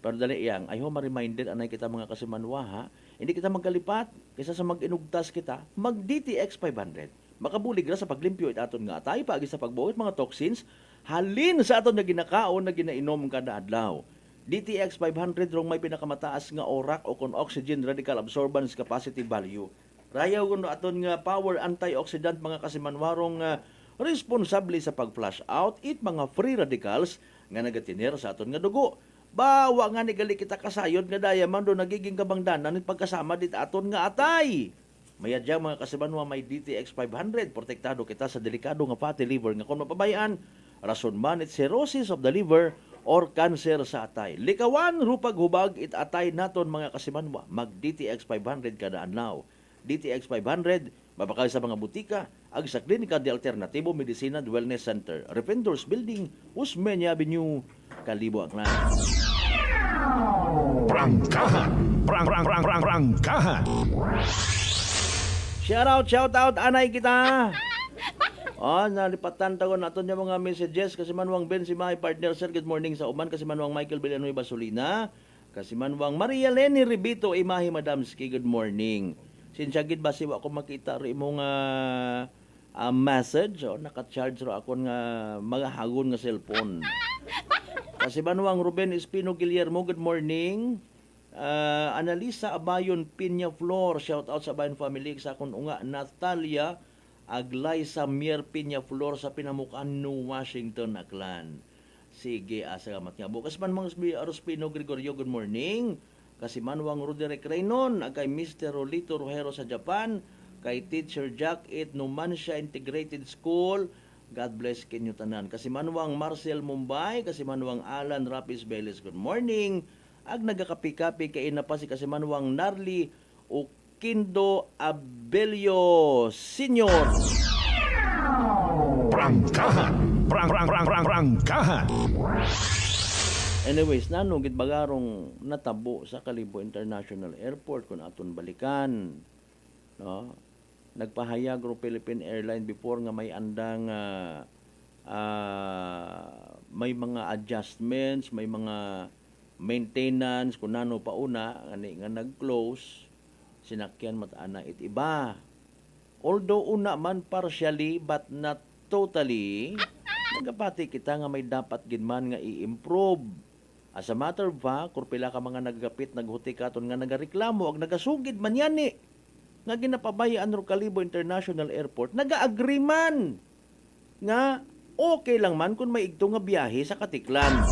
Pero dali yang, I hope ma-reminded anay kita mga kasimanwa ha. Hindi kita magkalipat, kaysa sa mag-inugtas kita, mag-DTX 500. Makabulig ra sa paglimpyo it aton nga atay paagi sa pagbuot mga toxins, halin sa aton na ginakaon na ginainom kada adlaw. DTX 500 rong may pinakamataas nga ORAC o kon oxygen radical absorbance capacity value. Rayaw kuno aton nga power antioxidant mga kasimanwarong responsable sa pag-flush out it mga free radicals nga nagatinir sa aton nga dugo. Bawa nga ni gali kita kasayod nga daya man do nagiging kabangdanan ni pagkasama dit aton nga atay. Mayadya mga kasimanwa may DTX 500 protektado kita sa delikado nga fatty liver nga kon mapabayaan rason man it cirrhosis of the liver or cancer sa atay. Likawan rupag hubag it atay naton mga kasimanwa mag DTX 500 kada adlaw. DTX 500 mabakal sa mga butika ag sa Klinika de Alternativo Medicina and Wellness Center, Rependors Building, Usmeña Avenue, Kalibo, Aklan. Prangkahan. Prangkahan. Shout out, anay kita. Nalipatan tagon naton yung mga messages kasi manwang Ben si my partner sir, good morning sa uman kasi manwang Michael Villanueva Basolina, kasi manwang Maria Leni Ribito Imahi Madamski, good morning. Sinsagid ba siwa ako makita ri imong message naka-charge ro ako nga mga hagon nga cellphone. Kasi manwang Ruben Espino Guillermo, good morning. Analisa Abayon Pinya Flor, shout out sa Abayon family sa akong unga Natalia Aglay Samier Pinya Flor sa Pinamukan New Washington, Aklan. Sige, asa ka matnya. Bukas man mga Arospino Gregorio, good morning. Kasi manwang Roderick Raynon, kay Mr. Rolito Rojero sa Japan, kay Teacher Jack It Numancia Integrated School, God bless kinyo tanan. Kasi manwang Marcel Mumbai, kasi manwang Alan Rapis Beles, good morning. Ag nagakapi-kapi kay na pa si kasi manwang Narli Oquindo Abelio Senior. Prangkahan. Prangkahan. Anyways, nanugit bagarong natabo sa Kalibo International Airport kung aton balikan. No? Nagpahayag ro Philippine Airlines before nga may andang may mga adjustments, may mga maintenance kung nano pa una nga nag-close sinakyan matana it iba. Although una man partially but not totally, Nagapati kita nga may dapat ginman nga i-improve. As a matter of fact, kurpila ka mga naggapit, naghutikaton nga nagareklamo, ag nagasugid man yan eh. Nga ginapabayaan ro Calibo International Airport, naga-agree man nga okay lang man kung may igto nga biyahe sa Katiklan.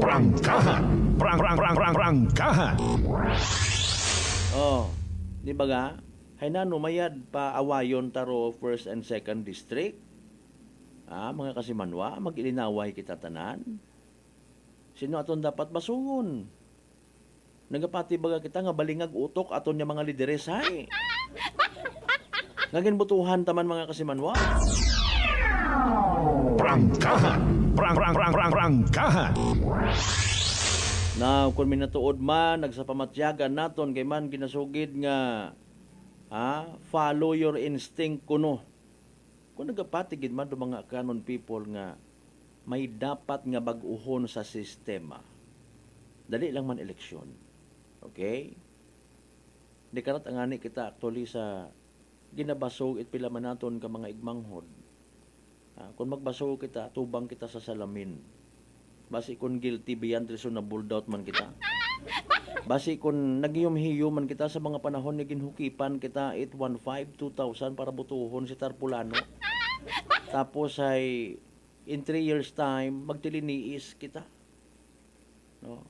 Prangkahan! Prangkahan! Oh, di ba nga? Hay na numayad pa awayon taro first and second district. Mga kasimanwa, mag-ilinaway kita tanan. Sino aton dapat basungon? Nagapati baga kita nga balingag utok aton nya mga lideres hay. Ngagin butuhan taman mga kasimanwa. Prangkahan! Prangkahan! Now, kung minatuod man, nagsapamatyagan naton kay man ginasugid nga follow your instinct kuno. Kung nagapatigid man do mga kanon people nga may dapat nga bag-uhon sa sistema. Dali lang man eleksyon. Okay? Di karat ang ani kita actually sa ginabasog it pila man naton ka mga igmanghod. Kung magbasog kita, tubang kita sa salamin. Basi kung guilty beyond reasonable doubt man kita. Basi kung nagyum-hiyum man kita sa mga panahon ni ginhukipan kita 815, 2000 para butuhon si Tarpulano. Tapos ay in 3 years time, magtiliniis kita. No?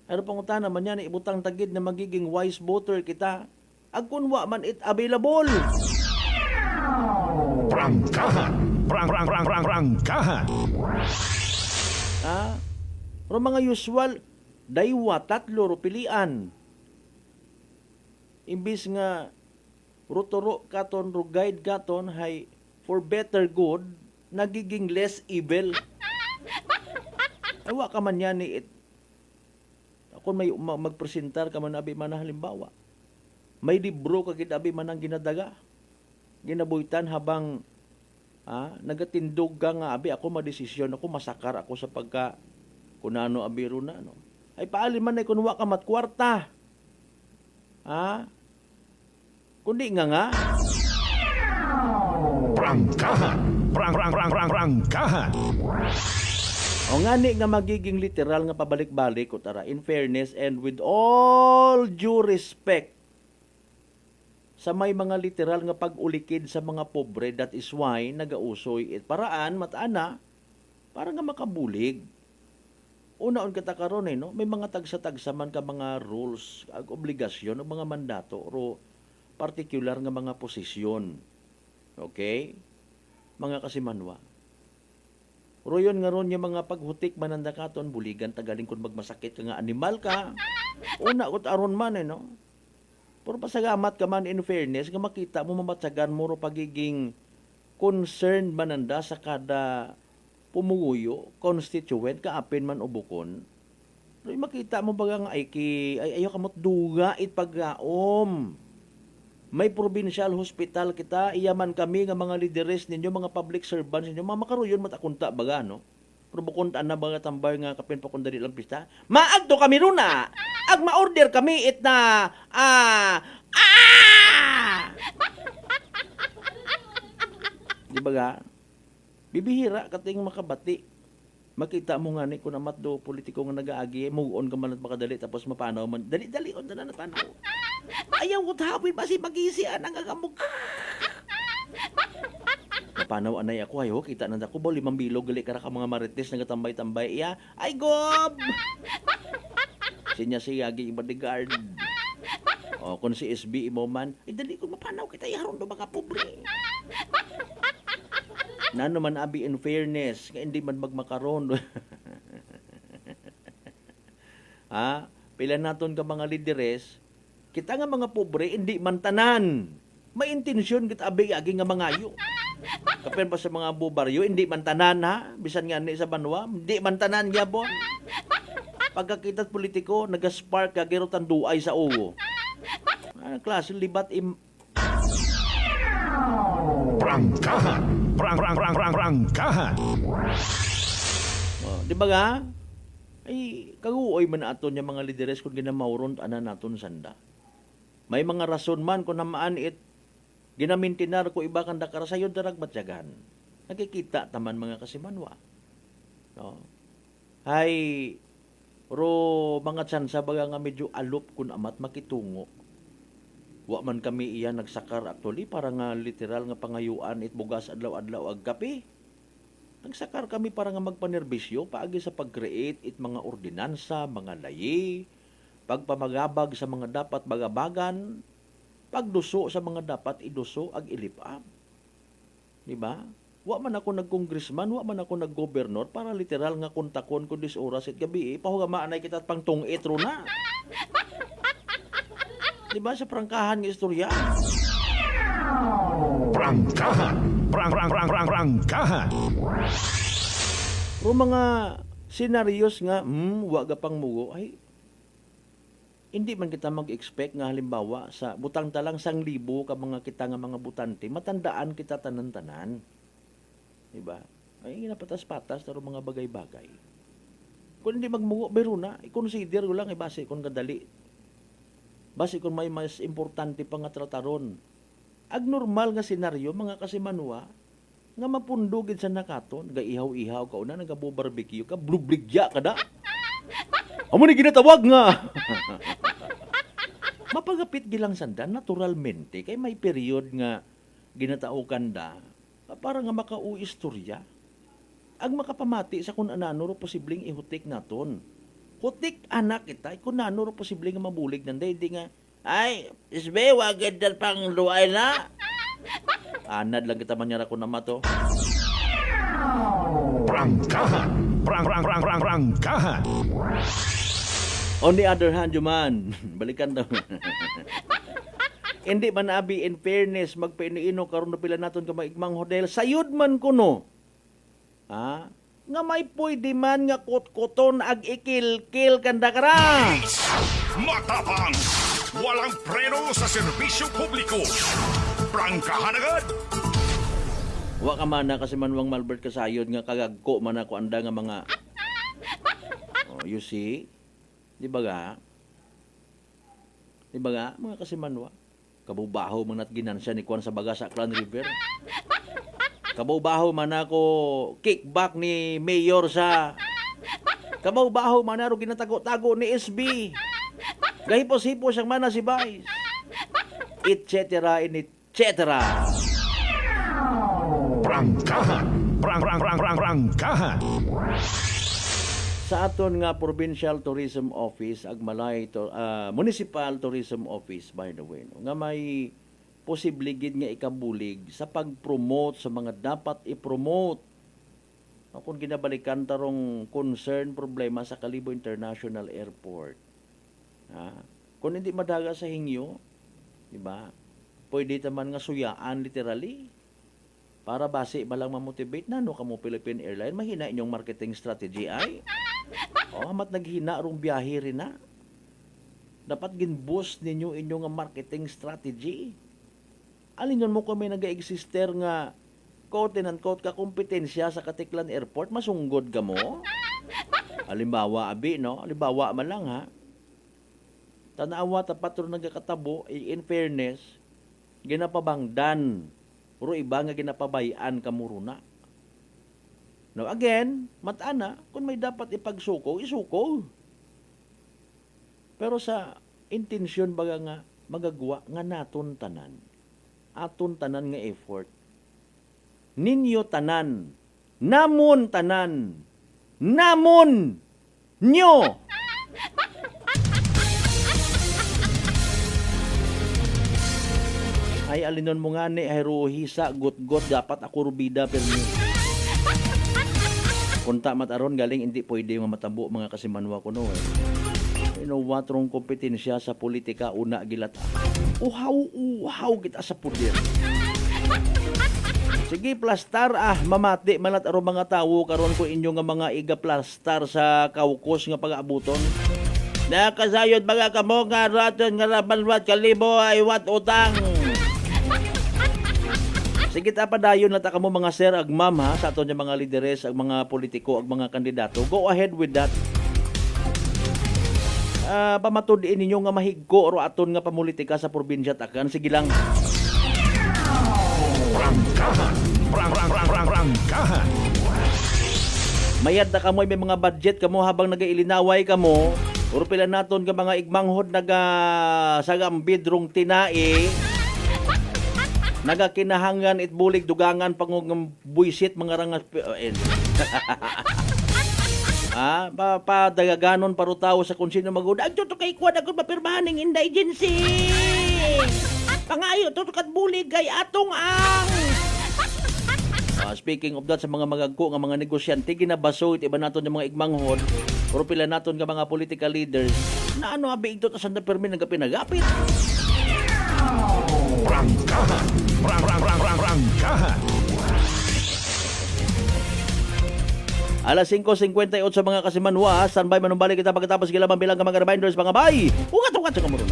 Ano pangunta naman yan, ibutang tagid na magiging wise voter kita. Agkunwa man it available. Prangkahan! Prangkahan! Pero mga usual, daywa, tatlo, pilian. Imbis nga, ruturo katon, ro guide katon, hay, for better good, nagiging less evil. Awa ka man yan ni it. Kung may magpresentar ka man abi man halimbawa, may libro ka abi man ang ginadaga. Ginabuhitan habang nagatindog ka nga abi ako madesisyon ako masakar ako sa pagka kunano abi ro na no. Ay paali man ay kunwa ka matkwarta. Kundi nga. Prangkahan! Prangkahan! O ngani nga magiging literal nga pabalik-balik utara in fairness and with all due respect sa may mga literal nga pag-ulikid sa mga pobre, that is why nagausoy it paraan matana para nga makabulig. Unaon kita karon no, may mga tagsa-tagsa man ka mga rules ag obligasyon o mga mandato ro particular nga mga posisyon. Okay? Mga kasimanwa. Royon nga ron yung mga paghutik mananda katon, buligan tagaling kung magmasakit ka nga animal ka. Una kot aron man no. Pero pasagamat ka man in fairness, nga makita mo mamatsagan mo ro pagiging concerned mananda sa kada pumuguyo, constituent, kaapin man ubukon. Pero makita mo baga nga ayaw kamot duga it paggaom. May provincial hospital kita, iyaman kami nga mga leaders ninyo, mga public servants ninyo, mga makaruyon matakunta baga, no? Pero bukuntaan na baga tambay nga kapin pa kung dali lang pista. Maagdo kami runa! Ag ma-order kami it na, Di baga? Bibihira kating makabati. Makita mo nga ni kung amat do politiko nga nag-aagi, muon ka man at makadali, tapos mapanaw man. Dali, on na panaw. Ayaw ko tapoy ba si magisian ang agamog. Mapanaw anay ako, ayo, kita nanda ko, 5 bilog, gali ka mga marites, nagatambay-tambay, iya, ay gob! Sinya si Yagi bodyguard. O, kung si SB mo man, ay dali ko mapanaw kita, yaron do mga pobre. Nano man abi in fairness, kaya hindi man magmakaron. Pila naton ka mga lideres, kita nga mga pobre, hindi man tanan. May intensyon kita abi agi nga mangayo. Kapen pa sa mga bubaryo, hindi man tanan ha. Bisan nga ni sa banwa, hindi man tanan gyapon. Pagkakita't politiko, nagaspark ka gerotan duay sa ugo. Klase libat Prangkahan! Prangkahan! Di ba nga? Ay, kaguoy man aton yung mga lideres kung ginamauron ana naton sanda. May mga rason man kung namaan it ginamintinar ko iba kanda karasayon darag batyagan. Nakikita taman mga kasimanwa. No? Hay, ro mga tsansa baga nga medyo alop kun amat makitungo. Wa man kami iya nagsakar actually para nga literal nga pangayuan it bugas adlaw-adlaw ag kape. Nagsakar kami para nga magpanerbisyo paagi sa pag-create it mga ordinansa, mga layi, pagpamagabag sa mga dapat bagabagan, pagduso sa mga dapat iduso ag ilipam. Di ba? Wa man ako nagkongresman, wa man ako naggobernador para literal nga kontakon ko 10 oras at gabi. Pahugamaan ay kita pang tungit ro na. Di ba sa prangkahan nga istorya? Prangkahan. Prangkahan. O mga senaryos nga, wa ga pang mugo, ay hindi man kita mag-expect nga halimbawa sa butang talang 1,000 ka mga kita nga mga butante, matandaan kita tanan-tanan. Diba? Ay ginapatas-patas taro mga bagay-bagay. Kung hindi magmugo, biro na, i-consider ko lang, base kung kadali. Base kung may mas importante pa nga trataron. Ag normal nga senaryo, mga kasimanwa, nga mapundugin sa nakaton, gaihaw-ihaw ka una, nagabo-barbecue ka, blubligya ka da. Amo ni ginatawag nga. Mapagapit gilang sanda, naturalmente, kay may period nga ginataukan da, para nga makauistorya. Ag makapamati sa kung anano ro posibleng ihutik naton. Hutik anak kita, kung anano ro posibleng nga mabulig nanday, hindi nga, ay, isbe, wagad dal pang luay na. Anad lang kita manyara ko naman to. Prangkahan. Prangkahan. On the other hand, Juman, balikan daw. Hindi man abi in fairness magpainiino karon na pila naton ka maigmang hotel sayod man kuno. Ha? Nga may pwede man nga kot-koton ag ikil-kil kanda kara. Matapang. Walang preno sa serbisyo publiko. Prangkahan agad. Wa ka man na kasi manwang Malbert kasayod nga kagagko man ako anda nga mga you see? Di ba ga? Di ba ga? Mga kasimanwa. Kabubaho man at ginansya ni Kwan sa baga sa Clan River. Kabubaho man ako kickback ni Mayor sa kabubaho man aro ginatago-tago ni SB. Gahipos-hipos ang mana si Vice. Etc. Prangkahan. Prangkahan. Sa aton nga Provincial Tourism Office, Agmalay, Municipal Tourism Office, by the way, no, nga may posible gid nga ikabulig sa pag-promote sa mga dapat i-promote. No, kung ginabalikan tarong concern, problema sa Kalibo International Airport. Ha? Kung hindi madaga sa hingyo, di ba? Pwede taman nga suyaan literally para base ba lang mamotivate na no kamo Philippine Airlines mahina inyong marketing strategy ay amat naghina rong biyahe rin na dapat gin-boost ninyo inyong marketing strategy. Alin mo kung may nag-exister nga quote and unquote ka kompetensya sa Katiklan Airport, masunggod ka mo? Halimbawa, abi, no? Halimbawa man lang, ha? Tanawa, tapat rin nagkakatabo, in fairness, ginapabangdan, pero iba nga ginapabayaan ka muruna. No, again, matana, kung may dapat ipagsuko, isuko. Pero sa intensyon baga nga, magagawa nga naton tanan. Aton tanan nga effort. Ninyo tanan. Namon tanan. Namon nyo. Ay alinon mo nga ni hisa got-got dapat ako rubida permi. Kunta mataron galing hindi pwede nga matabo mga kasimanwa ko no eh. You know what rong kompetensya sa politika una gilata. Uhaw kita sa puder. Sige plastar mamati malat aron mga tawo karon ko inyo nga mga iga plastar sa kaukos nga pag-abuton. Nakasayod mga kamo nga raton nga rabanwat kalibo ay wat utang. Sige tapadayon na ta kamo mga sir ag ma'am ha sa aton mga lideres ag mga politiko ag mga kandidato. Go ahead with that. Pamatud-in ninyo nga mahigko ro aton nga pamulitika sa probinsya takan. Sige lang. Prangkahan. Prangkahan. Mayad na kamoy may mga budget kamo habang nagailinaway kamo. Uro pila naton ka mga igmanghod sagam bidrong tinae. Nagakinahangan itbulig dugangan pangong buisit mga rangas. Padagaganon parutaw sa kung sino mag-una. Ang tuto kay kuwan ako mapirmahan ng indigency. Pangayo, tuto kat bulig kay atong ang. Speaking of that, sa mga magagko nga mga negosyante, ginabaso iba naton yung mga igmanghod, pero pila naton nga mga political leaders, na ano abi ito sa permin nagapinagapit. Prangkahan. Prangkahan. Alas 5:58 sa mga kasimanwa, standby manumbalik kita pagkatapos gilamang bilang ka mga reminders mga bay. Ugat sa kamuro.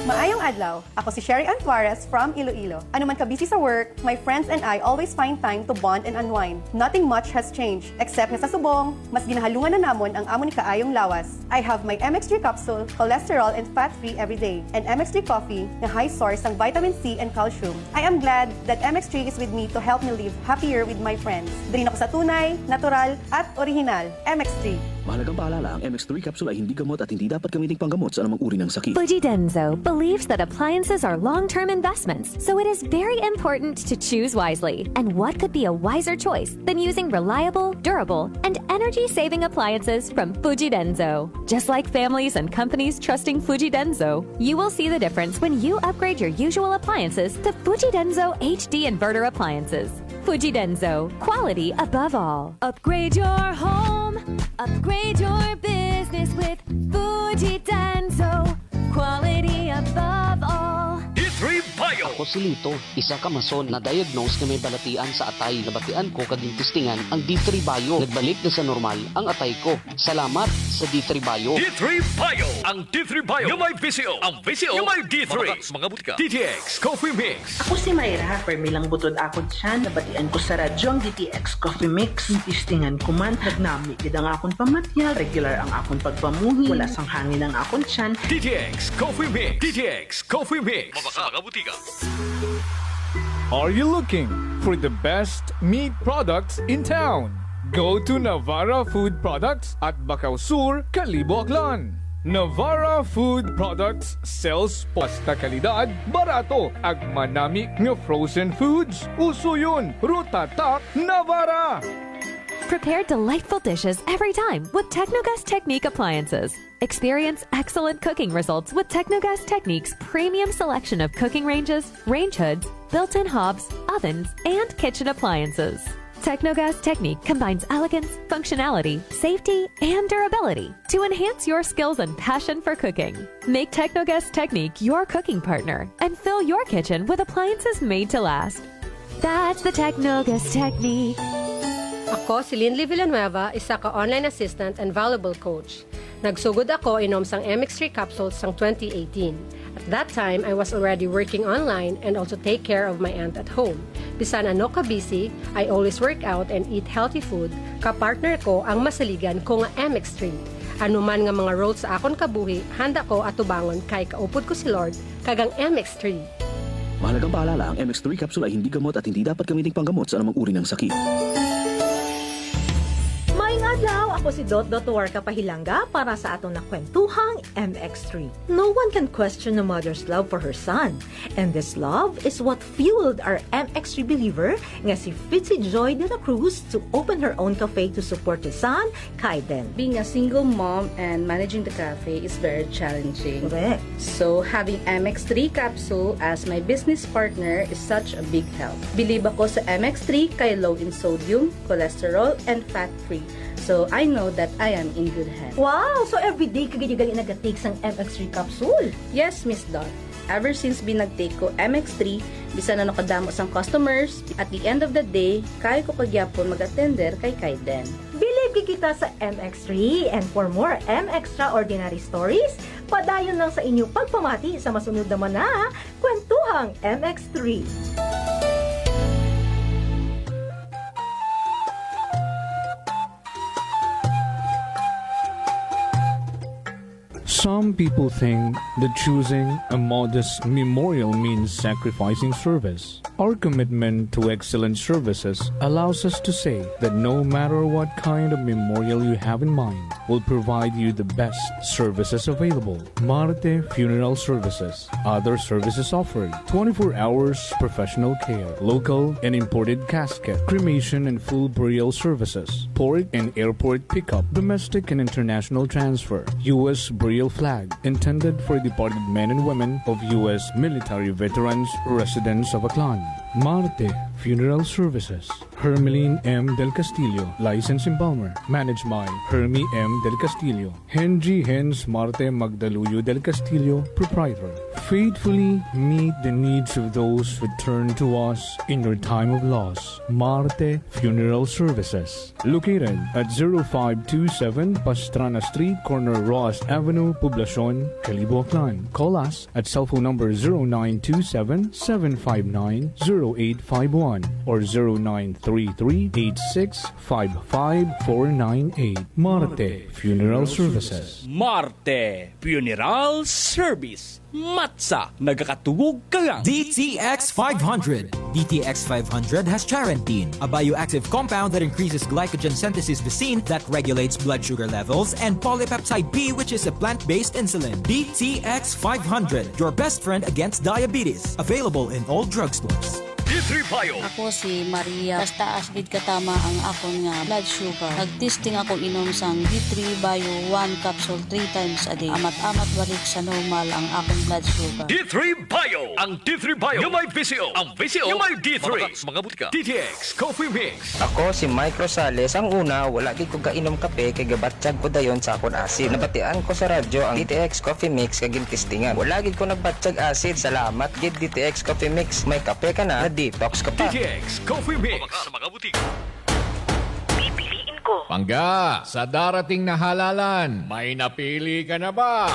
Maayong adlaw, ako si Sherry Ann Flores from Iloilo. Ano man ka busy sa work, my friends and I always find time to bond and unwind. Nothing much has changed, except nga sa subong, mas ginahalungan na namon ang amon ni kaayong lawas. I have my MX3 capsule, cholesterol and fat-free every day, and MX3 coffee na high source ng vitamin C and calcium. I am glad that MX3 is with me to help me live happier with my friends. Drin ako sa tunay, natural, at original. MX3. Mahalagang paalala, ang MX3 capsule ay hindi gamot at hindi dapat gamiting panggamot sa anumang uri ng sakit. Fujidenzo believes that appliances are long-term investments, so it is very important to choose wisely. And what could be a wiser choice than using reliable, durable, and energy-saving appliances from Fujidenzo? Just like families and companies trusting Fujidenzo, you will see the difference when you upgrade your usual appliances to Fujidenzo HD inverter appliances. Fujidenzo, quality above all. Upgrade your home, upgrade your business with Fujidenzo, quality above all. D3 Bio. Ako si Lito, isa ka mason na diagnose na may balatian sa atay. Nabatian ko kaging testingan ang D3 Bio. Nagbalik na sa normal ang atay ko. Salamat sa D3 Bio. D3 Bio. Ang D3 Bio yung may VCO. Ang VCO yung may D3. Mga butika. DTX Coffee Mix. Ako si Mayra. Permilang butod akon siya. Nabatian ko sa radyo ang DTX Coffee Mix. Tistingan ko man. Nagnami gid ang akon pamatyal. Regular ang akon pagpamuhi. Wala sang hangin ang akon siyan. DTX Coffee Mix. DTX Coffee Mix. Mga butika. Are you looking for the best meat products in town? Go to Navara Food Products at Bacau Sur, Calibo, Aklan. Navara Food Products sells pasta kalidad, barato, ag manami nga frozen foods. Uso yun, Rutatak Navara! Prepare delightful dishes every time with Technogas Technique appliances. Experience excellent cooking results with Technogas Technique's premium selection of cooking ranges, range hoods, built-in hobs, ovens, and kitchen appliances. Technogas Technique combines elegance, functionality, safety, and durability to enhance your skills and passion for cooking. Make Technogas Technique your cooking partner and fill your kitchen with appliances made to last. That's the Technogas Technique. Ako si Linley Villanueva, isa ka online assistant and valuable coach. Nagsugod ako inom sang MX3 capsules sang 2018. At that time, I was already working online and also take care of my aunt at home. Bisan ano ka busy, I always work out and eat healthy food. Kapartner ko ang masaligan ko nga MX3. Ano man nga mga roles sa akon kabuhi, handa ko atubangon kay kaupod ko si Lord kagang MX3. Mahalagang paalala, ang MX3 capsule ay hindi gamot at hindi dapat gamiting panggamot sa anumang uri ng sakit. Maayong adlaw, ako si Dot Warka Pahilanga para sa atong nakwentuhang MX3. No one can question a mother's love for her son. And this love is what fueled our MX3 believer nga si Fitzy Joy de la Cruz to open her own cafe to support his son, Kaiden. Being a single mom and managing the cafe is very challenging. Correct. So having MX3 capsule as my business partner is such a big help. Believe ako sa MX3 kay low in sodium, cholesterol, and fat-free. So I know that I am in good hands. Wow! So everyday kagaya nag-take sang MX3 capsule? Yes, Miss Dot. Ever since binag-take ko MX3, bisan na nakadamo sang customers, at the end of the day, kaya ko kagyapon mag-attender kay Kaiden. Believe kita sa MX3 and for more MXtraordinary stories, padayon lang sa inyo pagpamati sa masunod naman na Kwentuhang MX3. Some people think that choosing a modest memorial means sacrificing service. Our commitment to excellent services allows us to say that no matter what kind of memorial you have in mind, we'll provide you the best services available. Marte Funeral Services. Other services offered: 24 hours professional care, local and imported casket, cremation and full burial services, port and airport pickup, domestic and international transfer, U.S. burial flag, intended for departed men and women of U.S. military veterans residents of Aklan. Marte Funeral Services. Hermeline M. Del Castillo, License Embalmer. Managed by Hermie M. Del Castillo. Henry Hens Marte Magdaluyo Del Castillo, Proprietor. Faithfully meet the needs of those who turn to us in your time of loss. Marte Funeral Services. Located at 0527 Pastrana Street, corner Roas Avenue, Poblacion, Calibo, Aklan. Call us at cell phone number 0927-759-0851 or 0933-8655-498. Marte Funeral Services. Marte Funeral Service. Matsa, nagakatugog ka lang. DTX 500. DTX 500 has Charantine, a bioactive compound that increases glycogen synthesis vacine that regulates blood sugar levels, and polypeptide B, which is a plant-based insulin. DTX 500, your best friend against diabetes. Available in all drugstores. D3 Bio. Ako si Maria. Taas gid katama ang akon nga blood sugar. Nagtesting ako inom sang D3 Bio 1 capsule 3 times a day. Amat-amat balik sa normal ang akong blood sugar. D3 Bio. Ang D3 Bio yung may VCO. Ang VCO yung may D3. Mga butika. DTX Coffee Mix. Ako si Mike Rosales. Ang una, wala gid ko kainom kape kay gabatsyag ko dayon sa akon acid. Nabatian ko sa radyo ang DTX Coffee Mix kay gintistingan. Wala gid ko nagbatsyag acid. Salamat gid DTX Coffee Mix. May kape ka na, detox ka pa. DTX Coffee Mix. Sa mga butika. Pipiliin ko. Pangga, sa darating na halalan, may napili ka na ba?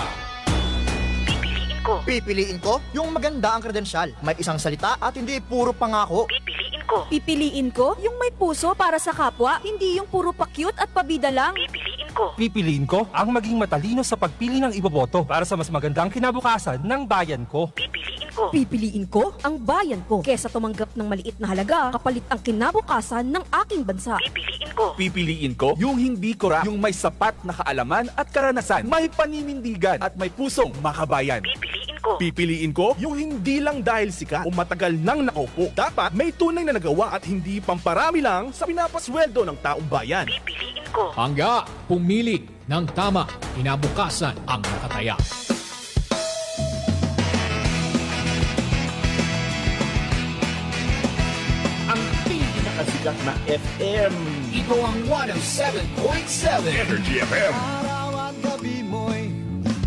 Pipiliin ko. Pipiliin ko yung maganda ang kredensyal. May isang salita at hindi puro pangako. Pipiliin ko. Pipiliin ko yung may puso para sa kapwa, hindi yung puro pa-cute at pabida lang. Pipiliin ko. Pipiliin ko ang maging matalino sa pagpili ng iboboto para sa mas magandang kinabukasan ng bayan ko. Pipiliin ko. Pipiliin ko ang bayan ko kesa tumanggap ng maliit na halaga kapalit ang kinabukasan ng aking bansa. Pipiliin ko. Pipiliin ko yung hindi kura, yung may sapat na kaalaman at karanasan, may paninindigan at may pusong makabayan. Pipiliin ko. Pipiliin ko yung hindi lang dahil sikat o matagal nang nakaupo. Dapat may tunay na nagawa at hindi pamparami lang sa pinapasweldo ng taong bayan. Pipiliin ko. Pangga, pumili ng tama. Kinabukasan ang nakataya. Ang pinakasikat na FM. Ito ang 107.7 Energy FM. Araw at gabi mo'y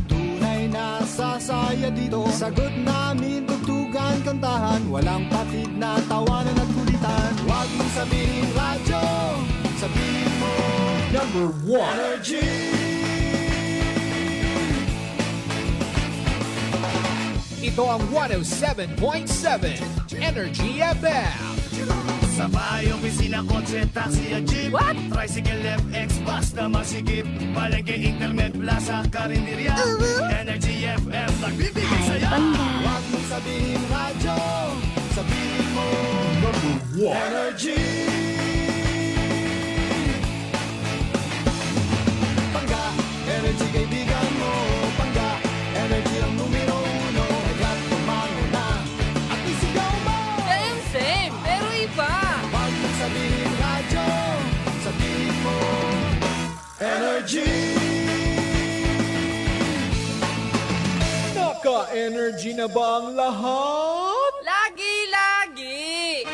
tunay na sasaya dito. Sagot namin tugtugan, kantahan, walang patid na tawanan at kulitan. Huwag mong sabihin radyo, sabihin mo Number 1 Energy. Ito ang 107.7 Energy FM. Sa bahay, opisina, kotse, taxi at jeep. What? Tricycle, FX, basta masigip. Palengke, internet, plaza, karinderya. Energy FM, nagbibigay saya. Huwag mong sabihin radyo, sabihin mo Number 1 Energy. Pangga, energy kaibigan mo. Pangga, energy ang numero uno. Kaya't tumango na at isigaw mo. Same, pero iba. Huwag mong sabihin radyo, sabihin mo Energy. Naka-energy na ba ang lahat? Lagi-lagi.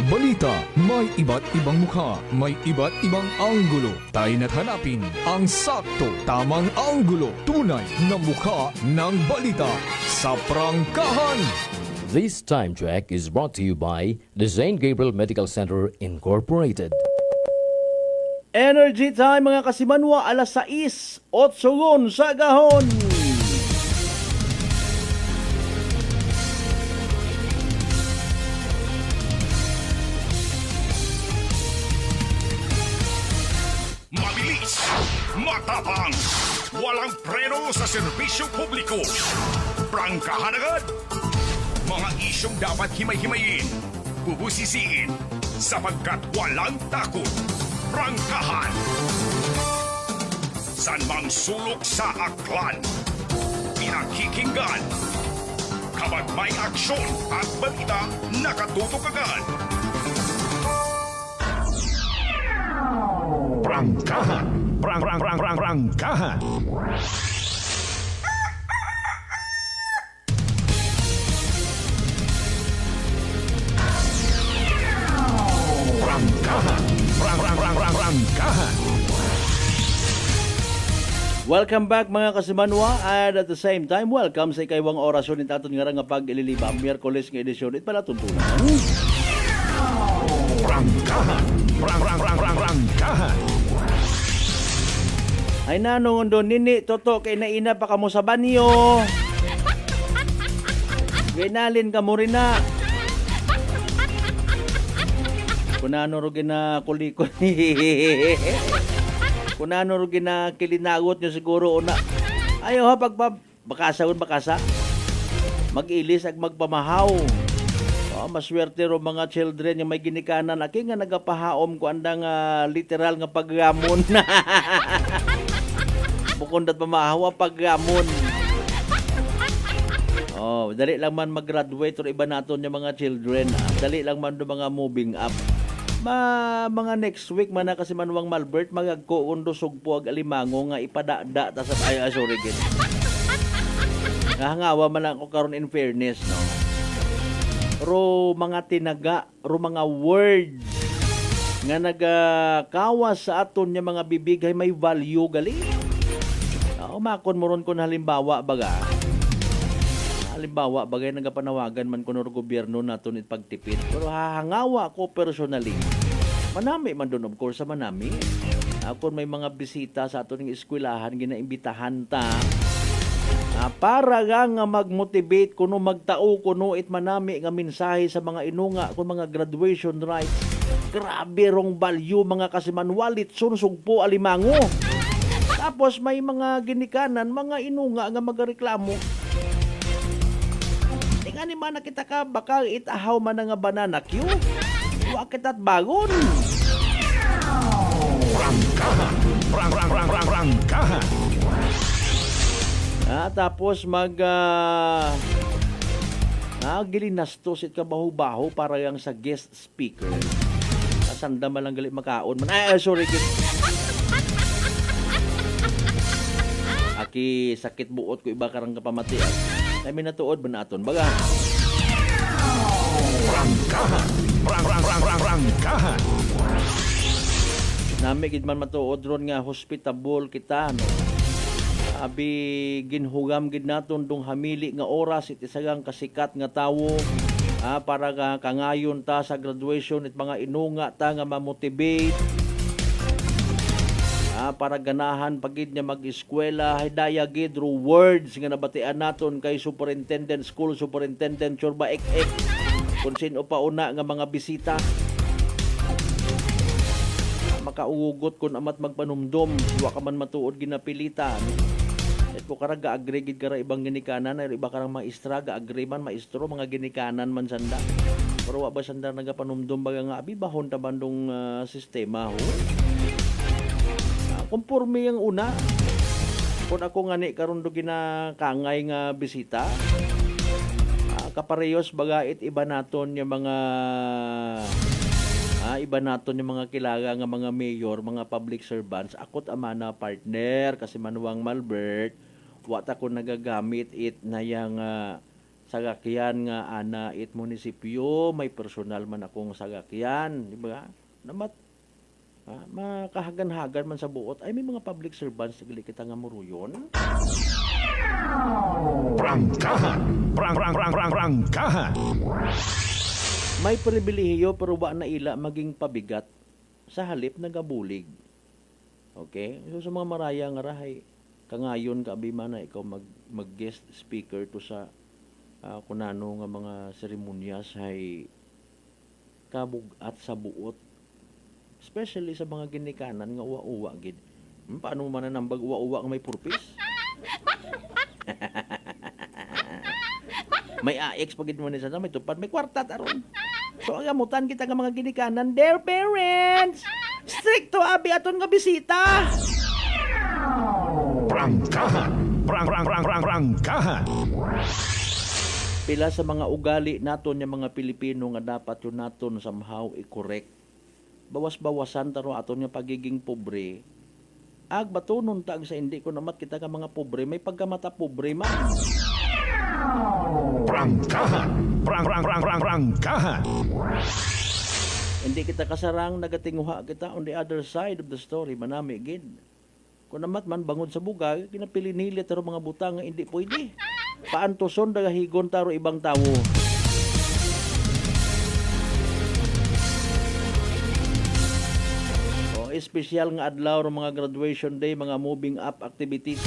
Balita, may iba't ibang mukha, may iba't ibang anggulo. Tayo na't hanapin ang sakto, tamang anggulo, tunay na mukha ng balita sa prangkahan. This time check is brought to you by the St. Gabriel Medical Center Incorporated. Energy time mga kasimanwa, alas 6, 8 sa gahon. Mabili Mabilis, matapang, walang preno sa serbisyo publiko. Prangkahan agad. Mga isyong dapat himay-himayin, bubusisiin, sapagkat walang takot. Prangkahan. San mang sulok sa aklan, pinakikinggan. Kapag may aksyon at balita, nakatutok agad. Prangkahan. Prangkahan. Prangkahan. Welcome back mga kasimanwa, and at the same time, welcome sa ikaywang orasyon itaton nga nga pag-ililiba Miyerkules nga edisyon it pala tuntunan. Prangkahan. Prangkahan. Ay nanong doon, nini, toto, kay naina pa kamo sa banyo. Ginalin ka mo rin na. Kunano ro ginakulikon. Kunano ro ginakilinagot nyo siguro una. Ayaw ha, bakasa. Mag-ilis ag magpamahaw. Oh, maswerte ro mga children yung may ginikanan. Aki nga nagapahaom ko andang literal nga paggamon. Bukod at pamahaw, paggamon. Oh, dali lang man mag-graduate or iba naton yung mga children. Dali lang man do mga moving up. Mga next week man na kasi manuwang Malbert magagko undo sugpo ag alimango nga ipadada ta sa sorry gid. Nahangawa man ako karon in fairness no. Ro mga tinaga, ro mga words nga nagakawas sa aton nya mga bibig ay may value gali. Umakon mo ron kun halimbawa baga. Halimbawa, bagay nagapanawagan man kuno gobyerno naton it pagtipid. Pero hahangawa ko personally. Manami man doon, of course, sa manami. Ako may mga bisita sa aton ng eskwelahan, ginaimbitahan ta. Para nga mag-motivate kuno magtao kuno it manami nga mensahe sa mga inunga kung mga graduation rights. Grabe rong value mga kasimanwalit sunsug po alimango. Tapos may mga ginikanan, mga inunga nga magareklamo. Nga ni man kita ka baka itahaw man nga banana Q. Wa kita't bagon. Prangkahan. Tapos gilinastos it ka baho-baho para yang sa guest speaker. Asanda man lang gali makaon man. Sorry kid. Aki sakit buot ko iba karang kapamatian. Kami natuod ba naton? Baga. Prangkahan. Nami gid man matuod ron nga hospitable kita no. Abi ginhugam gid naton dong hamili nga oras iti sagang kasikat nga tawo para kangayon ta sa graduation it mga inunga ta nga ma-motivate. Para ganahan pagid niya mag-eskwela hidaya gid ro words nga nabatian naton kay superintendent school superintendent Chorba Ek kung sino pa una nga mga bisita makaugot kun amat magpanumdom wa ka man matuod ginapilitan et ko kara ga-agree gid kara ibang ginikanan ay iba karang maestra ga-agree man maestro mga ginikanan man sanda pero wa ba sanda nagapanumdom baga nga abi bahon ta bandong sistema ho. Kumporme ang una. Kung ako nga ni karon do ginakangay nga bisita. Kaparehos bagait iba naton yung mga iba naton yung mga kilala nga mga mayor, mga public servants. Ako't amana partner kasi manuwang Malbert. Wata ko nagagamit it na yang sagakyan nga ana it munisipyo. May personal man akong sagakyan, di ba? Namat makahagan-hagan man sa buot ay may mga public servants gali kita nga muruyon. Prangkahan. May pribilehiyo pero wa na ila maging pabigat sa halip nagabulig. Okay? So sa mga maraya nga rahay kangayon ka abima na ikaw mag guest speaker to sa kunano nga mga seremonyas hay kabugat sa buot. Especially sa mga ginikanan nga uwa-uwa gid. Paano mo mananambag uwa-uwa nga may purpose? May AX pagid mo ni sa may tupad, may kwarta taron. So ang amutan kita nga mga ginikanan, dear parents, stricto abi aton nga bisita. Prangkahan! Prangkahan! Pila sa mga ugali naton nga mga Pilipino nga dapat yun naton somehow i-correct. Bawas-bawasan taro aton nga pagiging pobre. Ag batunon tag sa hindi ko namat kita ka mga pobre, may pagkamata pobre man. Prangkahan! Prangkahan! Hindi kita kasarang nagatinguha kita on the other side of the story, manami gid. Kung namat man bangod sa bugag, kinapili-nili taro mga butang nga hindi pwede. Paantoson dagahigon taro ibang tawo. O espesyal nga adlaw ro mga graduation day, mga moving up activities.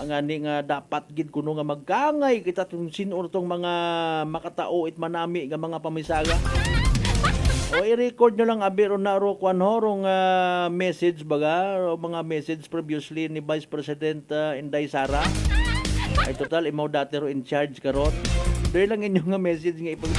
Nga ni nga dapat gid kuno nga magkangay kita tong sinor tong mga makatao it manami nga mga pamisaga. O i-record nyo lang abiro na ro kwan horong message baga o mga message previously ni Vice President Inday Sara. Ay total imaw dati ro in charge karon. Dili lang inyo nga message nga ipag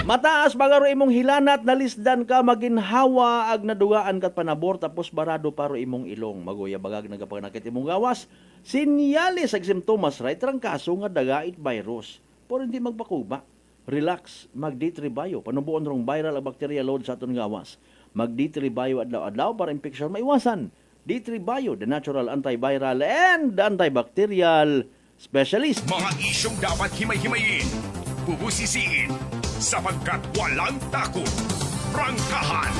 Mataas baga ro imong hilanat nalisdan ka maginhawa ag nadugaan kat panabor tapos barado pa ro imong ilong. Maguya bagag nagapanakit imong gawas. Sinyalis ag simptomas right trangkaso nga dagait virus. Pero hindi magpakuba. Relax, mag-D3 panubuon rong viral ang bacteria load sa aton gawas. Mag-D3 adlaw-adlaw para infeksyon maiwasan. D3 Bio, the natural antiviral and antibacterial specialist. Mga isyong dapat himay-himayin, bubusisiin, sapagkat walang takot. Prangkahan!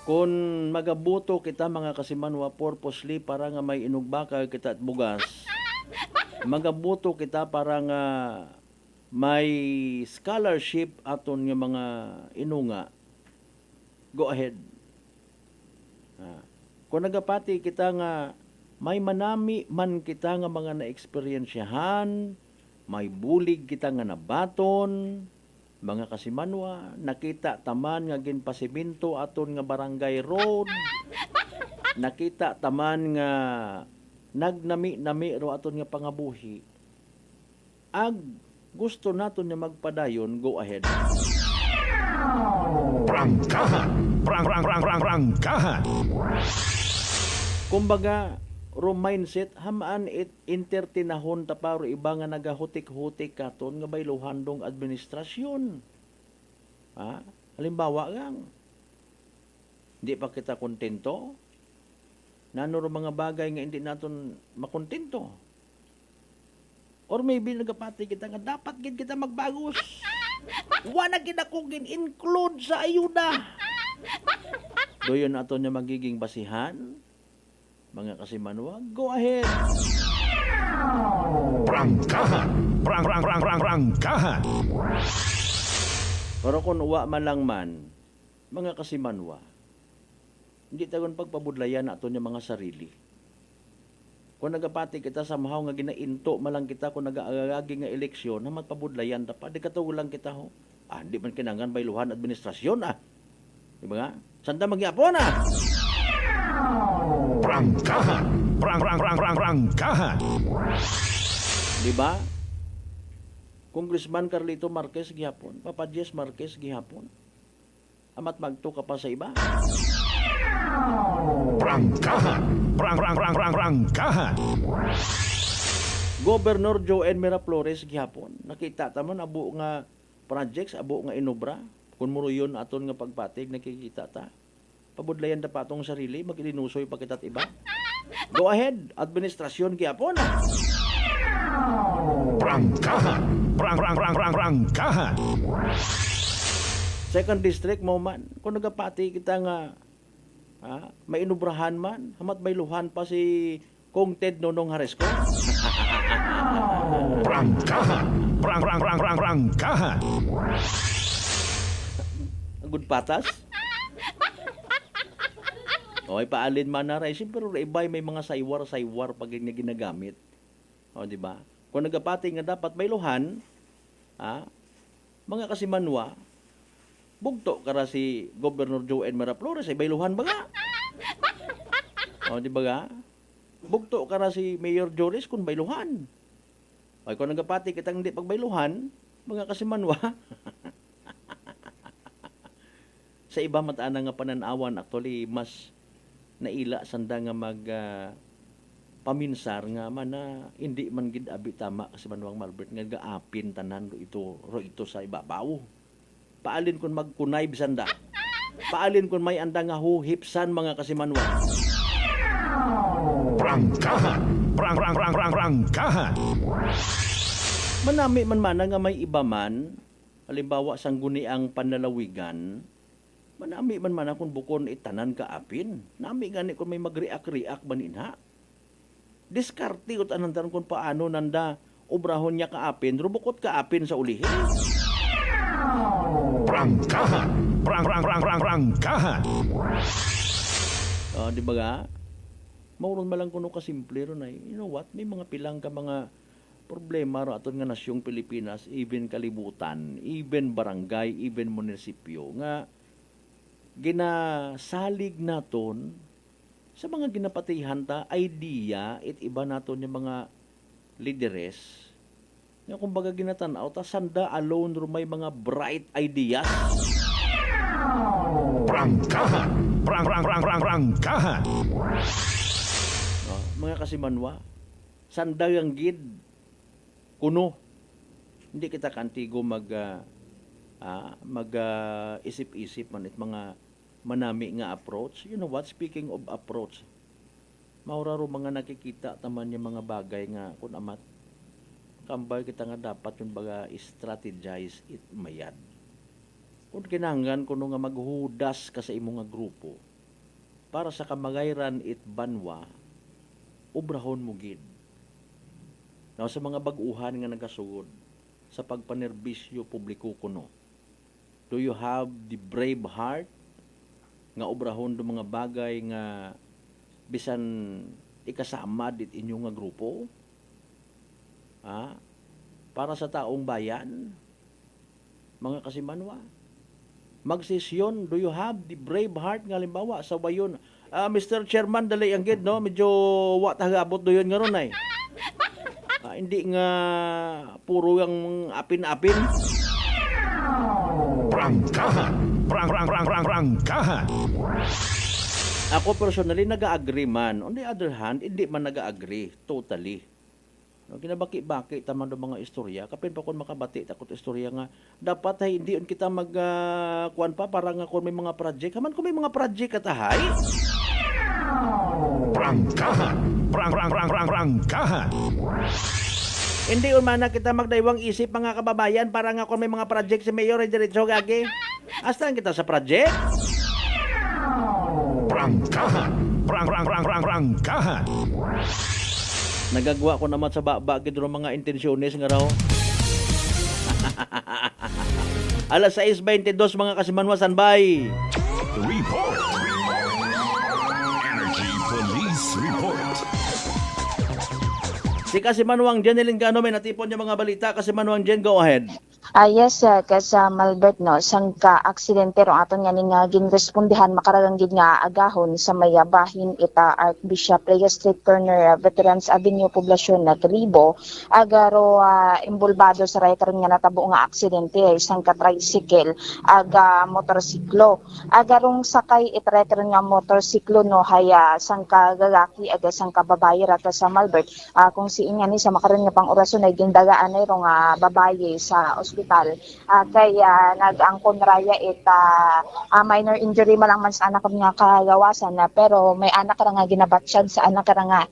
Kung magabuto kita mga kasimanwa purposely para nga may inugbaka kita at bugas, magabuto kita para nga may scholarship aton nga mga inunga, go ahead. Kung nagapati kita nga may manami man kita nga mga na-eksperyensyahan, may bulig kita nga nabaton, mga kasimanwa, nakita taman nga ginpasiminto aton nga barangay road, nakita taman nga nagnami-nami ro aton nga pangabuhi. Ag gusto naton nga magpadayon, go ahead. Prangkahan! Prangkahan! Kumbaga, ro mindset, hamaan it intertinahon taparo iba nga nagahutik-hutik katon nga bayluhandong administrasyon. Halimbawa gang, hindi pa kita kontento, nano ro mga bagay nga hindi naton makontento. Or maybe nagapati kita nga dapat gid kita magbagos. Wala gid ako gin-include sa ayuda. Doyon ato niya magiging basihan. Mga kasimanwa, go ahead. Prangkahan! Prangkahan! Pero kung uwa man lang man, mga kasimanwa, hindi tagon pagpabudlayan ato niya mga sarili. Kung nagapati kita somehow nga ginainto malang kita kung nagaagagi nga eleksyon, naman pabudlayan dapat, di katugulang kita ho. Di man kinangan bayluhan administrasyon Di ba nga? Sanda magyapon Prangkahan! Prangkahan! Di ba? Congressman Carlito Marquez gihapon, Papa Jess Marquez gihapon. Amat magto ka pa sa iba. Prangkahan! Prangkahan! Governor Joel Miraflores gihapon. Nakita taman abo nga projects, abo nga inobra. Kung muruyon aton nga pagpatig nakikita ta. Pabudlayan da pa atong sarili, mag-ilinusoy pa kita't iba. Go ahead, administrasyon gihapon. Prangkahan! Prangkahan! Second district mo man, kung nagapati kita nga may inubrahan man, hamat bayluhan pa si Kong Ted Nonong Haresco. Prangkahan! Prangkahan! Good patas. Okay, paalin man na rin. Siyempre, iba'y may mga saywar pag nga ginagamit. O, di ba? Kung nagapati nga dapat bayluhan, mga kasimanwa, Bugto kara si Governor Joel Miraflores ay bayluhan ba nga? O, di ba nga? Bugto kara si Mayor Joris kung bayluhan. Ay kung nagapati kitang hindi pagbayluhan, mga kasimanwa. Sa iba mataan nga pananawan, actually, mas naila sanda nga paminsar nga man na hindi man gid abi tama kasi Manuang Malbert nga gaapin tanan ro ito sa ibabaw. Paalin kun magkunay bisanda. Paalin kun may anda nga huhipsan mga kasimanwa. Prangkahan! Prangkahan! Manami man mana nga may iba man, halimbawa sang guniang panlalawigan, manami man mana kung bukon itanan kaapin. Nami gani kung may magreak-reak baninha. Diskarte ut anandan kung paano nanda obrahon niya kaapin, rubukot kaapin sa ulihin. Prangkahan! Prangkahan! Di ba nga? Mauron malang kuno kasimple ron ay, you know what, may mga pilang ka mga problema ro aton nga nasyong Pilipinas, even kalibutan, even barangay, even munisipyo, nga ginasalig naton sa mga ginapatihan ta, idea, it iba naton yung mga lideres, nga kumbaga ginatanaw, ta sanda alone ro may mga bright ideas. Prangkahan! Prangkahan! Mga kasimanwa, sanda yang gid kuno. Hindi kita kantigo isip-isip man it mga manami nga approach. You know what? Speaking of approach, mauraro mga nakikita taman yung mga bagay nga kun amat kambay kita nga dapat yung baga strategize it mayad. Kung kinahanglan kuno nga maghudas ka sa imong nga grupo para sa kamagayran it banwa, obrahon mo gid. Now, sa mga baguhan nga nagasugod sa pagpanerbisyo publiko kuno, do you have the brave heart nga obrahon do mga bagay nga bisan ikasama dit inyo nga grupo? Para sa taong bayan, mga kasimanwa, magsisyon, do you have the brave heart nga halimbawa sa bayon? Mr. Chairman, dali ang gid, no? Medyo watagabot do yun nga ron ay. Hindi nga puro yung apin-apin. Prangkahan! Prangkahan! Ako personally nag-agree man. On the other hand, hindi man nag-agree totally. No, kinabaki-baki taman do mga istorya. Kapin pa kon makabati takot istorya nga dapat ay hindi on kita kuan pa para nga kon may mga project. Haman kung may mga project katahay. Prangkahan! Prangkahan! Hindi umana kita magdaywang isip mga kababayan para nga kung may mga project si Mayor ay diretso gagi. Astan kita sa project? Prangkahan! Prangkahan! Nagagawa ko naman sa bagid ro mga intensyones nga raw. Alas 6:22 mga kasimanwa standby. Report! Energy Police Report! Si Kasimanwang Jeneline Gano may natipon yung mga balita. Kasimanwang Jen, go ahead. Yes, sa Malbert, no, sang ka-aksidente ro aton nga ning ginrespondihan makaragang gid nga agahon sa mayabahin ita Archbishop Reyes Street Corner, Veterans Avenue, Poblasyon na Kalibo, agaro imbulbado sa ray karon nga natabo nga aksidente isang ka-tricycle aga motorsiklo. Agarong sakay itray karon nga motorsiklo no haya sang kagalaki aga sang kababaye ra sa Malbert, kung si ingani sa makaron nga pang-orason ay gindagaan ay ro nga babaye sa ospital. Kaya nag-angkon raya minor injury malang man sa anak nga kagawasan pero may anak ra nga ginabatsyag sa anak ra nga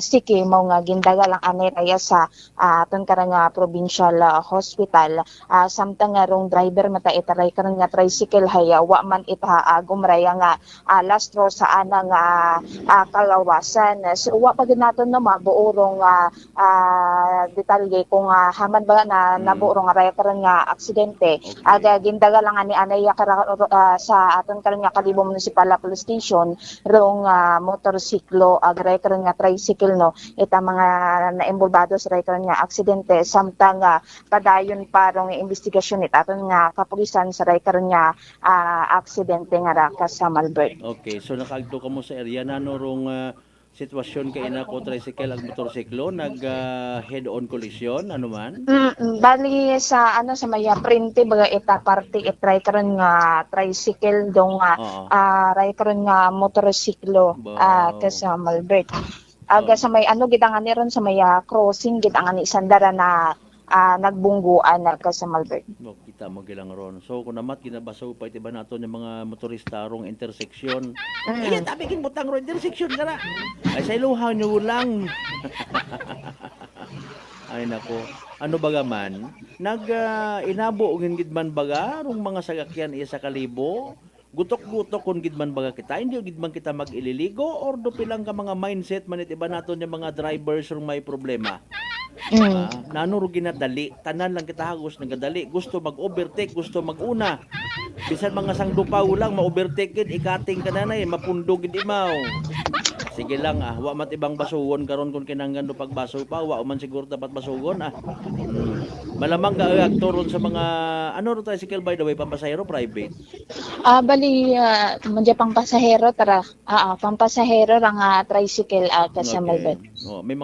siki mo nga gindaga lang anay raya sa aton kara nga provincial hospital. Samtang nga rong driver mata itaray karon nga tricycle haya wa man ita gumraya nga lastro sa ana nga kagawasan. So wa pa gid naton no mabuorong detalye kung haman ba na nabuorong raya karon karon nga aksidente. Aga gindaga lang ani anay sa aton karon nga Kalibo Municipal Police Station rong motorsiklo agray karon nga tricycle no ita mga naimbolbado sa karon nga aksidente samtang padayon pa rong investigasyon it aton nga kapulisan sa karon nga aksidente nga ra sa Malbert. Okay, so nakaagto ka mo sa area na rong sitwasyon kay ina ko tricycle ag motorsiklo nag head-on collision ano man? Bali sa sa maya printe baga ita parte itry karon nga tricycle dong ray karon nga motorsiklo sa Malbert. Aga sa may gidangan ni ron sa maya crossing gidangan ni sandara na nagbungguan na ka sa Malbert. No, kita mo gilang ron. So kung namat ginabaso pa itiba nato ng mga motorista rong intersection. Ay, tabi kin butang ron intersection kana. Ay sa iluhaw nyo lang. Ay nako. Ano baga man, inabo og gid man baga rong mga sagakyan isa Kalibo. Gutok-gutok kung gid man baga kita, hindi gid man kita mag-ililigo or do pilang ka mga mindset man itiba nato ng mga drivers rong may problema. Nanuro ginadali, tanan lang kita hagos nagadali, gusto mag-overtake, gusto mag-una. Bisan mga sangdupaw lang ma-overtake gid, ikating ka na mapundog gid imaw. Sige lang wa mat ibang basugon karon kun kinanggan do pagbaso pa, wa man siguro dapat basugon Malamang ka aktoron sa mga ro tricycle by the way pampasahero private. Bali madya pang pasahero tara. Pampasahero ra nga tricycle ka sa Malbert. May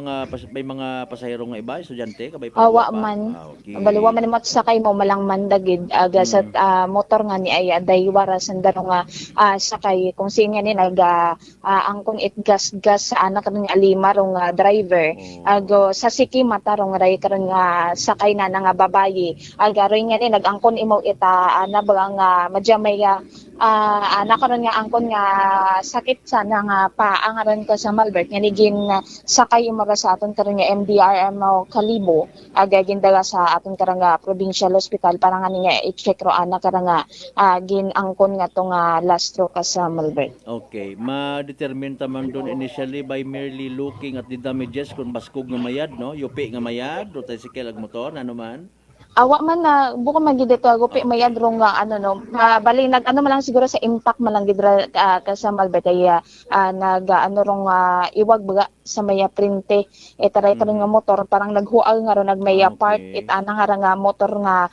mga pasahero nga iba, estudyante kabay pa. Wa man. Bali wa man sakay mo malang mandagid aga sa motor nga ni ay daywara sandaro nga sakay kung sino ni angkon it gas sa anak ng alima rong driver. Ago sa siki mata rong ray karon nga sakay na nga babayi. Agaroy nga ni nagangkon imo ita bagang madya may nakaroon nga angkon nga sakit sana nga paang aron ka sa Malbert nga nigin sakay imo sa aton karon nga MDRM Kalibo aga gindaga sa aton karon nga provincial hospital para nga niya i-check ro ana karon nga gin angkon nga tong last stroke ka sa Malbert. Okay, ma-determine taman doon initially by merely looking at the damages kung baskog nga mayad no, yupi nga mayad, o tricycle ag motor ano man. Awa man na buko man gid ito gupi mayad rong nga bali nag man lang siguro sa impact man lang gid ka sa Malbert ay nag rong iwag baga sa maya printe itaray karon nga motor parang naghual nga ro nagmaya part ana nga motor nga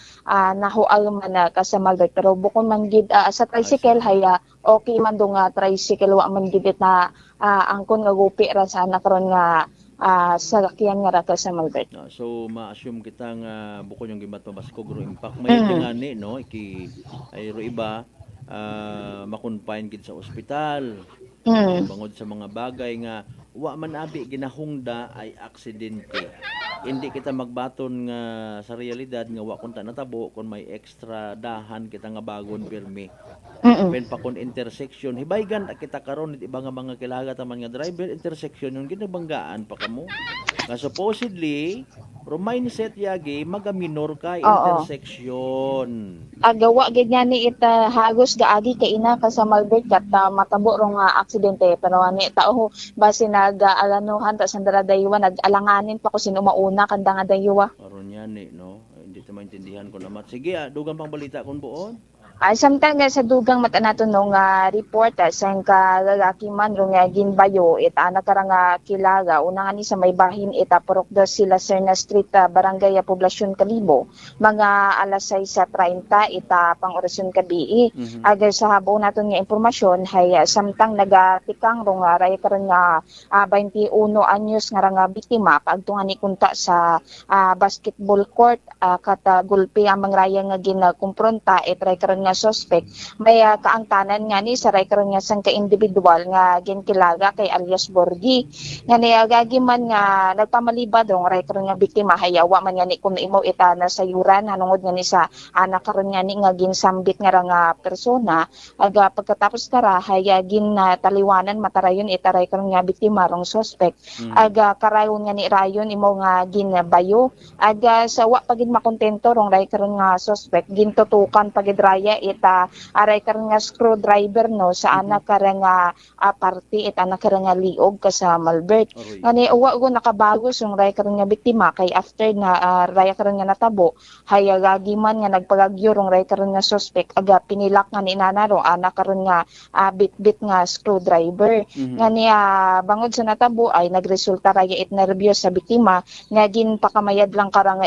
nahual man ka sa Malbert pero bukod man gid sa tricycle hay okay man do nga tricycle wa man gid na angkon nga gupi ra sa ana karon nga sa lakyan nga raka sa Malbert. So ma-assume kita nga bukod yung gimat mabaskog ro impact may ngani no ay ro iba makonfine gid sa ospital. Bangod sa mga bagay nga wa man abi ginahungda ay aksidente. Hindi kita magbaton nga sa realidad nga wa kunta natabo kun may extra dahan kita nga bagon pirmi. Ben pa kun intersection hibaygan kita karon iba nga mga kilaga taman nga driver intersection yung ginabanggaan pa kamo. Nga supposedly mindset yagi magaminor ka intersection. Agawa gid nga ni ita hagos gaagi kay ina ka sa Malbert kat matabo ro nga aksidente pero ani tao base nag-alanuhan ta sandara daywa nag-alanganin pa ko sino mauna kanda nga daywa. Aron yan no. Hindi ta maintindihan ko naman. Sige dugang pang balita kun buon. Samtang sa dugang mata nato nung report sa kalalaki man rong ginbayo ita nakarang kilaga una nga ni sa may bahin ita purok do sila Serna Street Barangay Poblasyon Kalibo mga alas 6:30 ita pang orasyon kabii aga sa habaw naton nga impormasyon hay samtang nagatikang rong ray karon nga 21 anyos nga nga biktima kaadto nga ni kunta sa basketball court kata gulpi ang mangraya nga ginakumpronta ray karon nga suspect may kaangtanan nga ni sa ray karon nga sang ka-individual nga ginkilaga kay alias Borgi nga niagagi man nga nagpamalibad rong ray karon nga biktima hayawa man nga ni kun imo ita na sayuran hanungod nga ni sa anak karon nga ni nga ginsambit nga nga persona aga pagkatapos kara haya gin taliwanan matarayon ita ray karon nga biktima rong suspect aga karayon nga ni rayon imo nga ginbayo aga sa wa pagid makontento rong ray karon nga suspect gintutukan pagid raya haya ita aray karon nga screwdriver no sa anak karon nga party ita anak karon nga liog ka sa Malbert. Ngani uwa ko nakabago sung ray karon nga biktima kay after na ray karon nga natabo haya gagiman nga nagpagagyo rong ray karon nga suspect aga pinilak nga ni nanaro anak karon nga bit-bit nga screwdriver. Ngani bangod sa natabo ay nagresulta raya it nervyos sa biktima nga ginpakamayad lang karang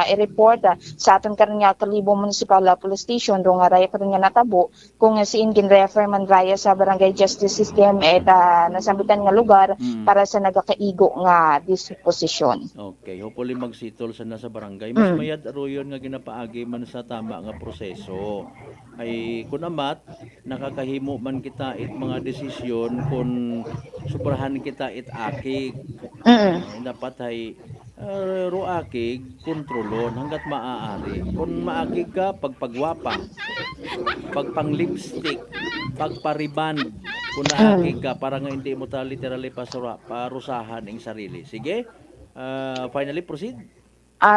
i-report sa aton karon nga Kalibo Municipal Police Station rong raya karon nga natabo kung siin gin-refer man raya sa Barangay Justice System et nasambitan nga lugar para sa nagakaigo nga disposisyon. Okay, hopefully magsitol sa nasa barangay. Mas mayad aroyon nga ginapaagi man sa tama nga proseso. Ay kun amat nakakahimo man kita it mga desisyon kung sobrahan kita it akig. Dapat ay ruakig kontrolon hanggat maaari. Kung maakig ka pagpagwapa, pagpang-lipstick, pagpariban, kung naakig ka para nga hindi mo ta literally parusahan ang sarili. Sige, finally proceed.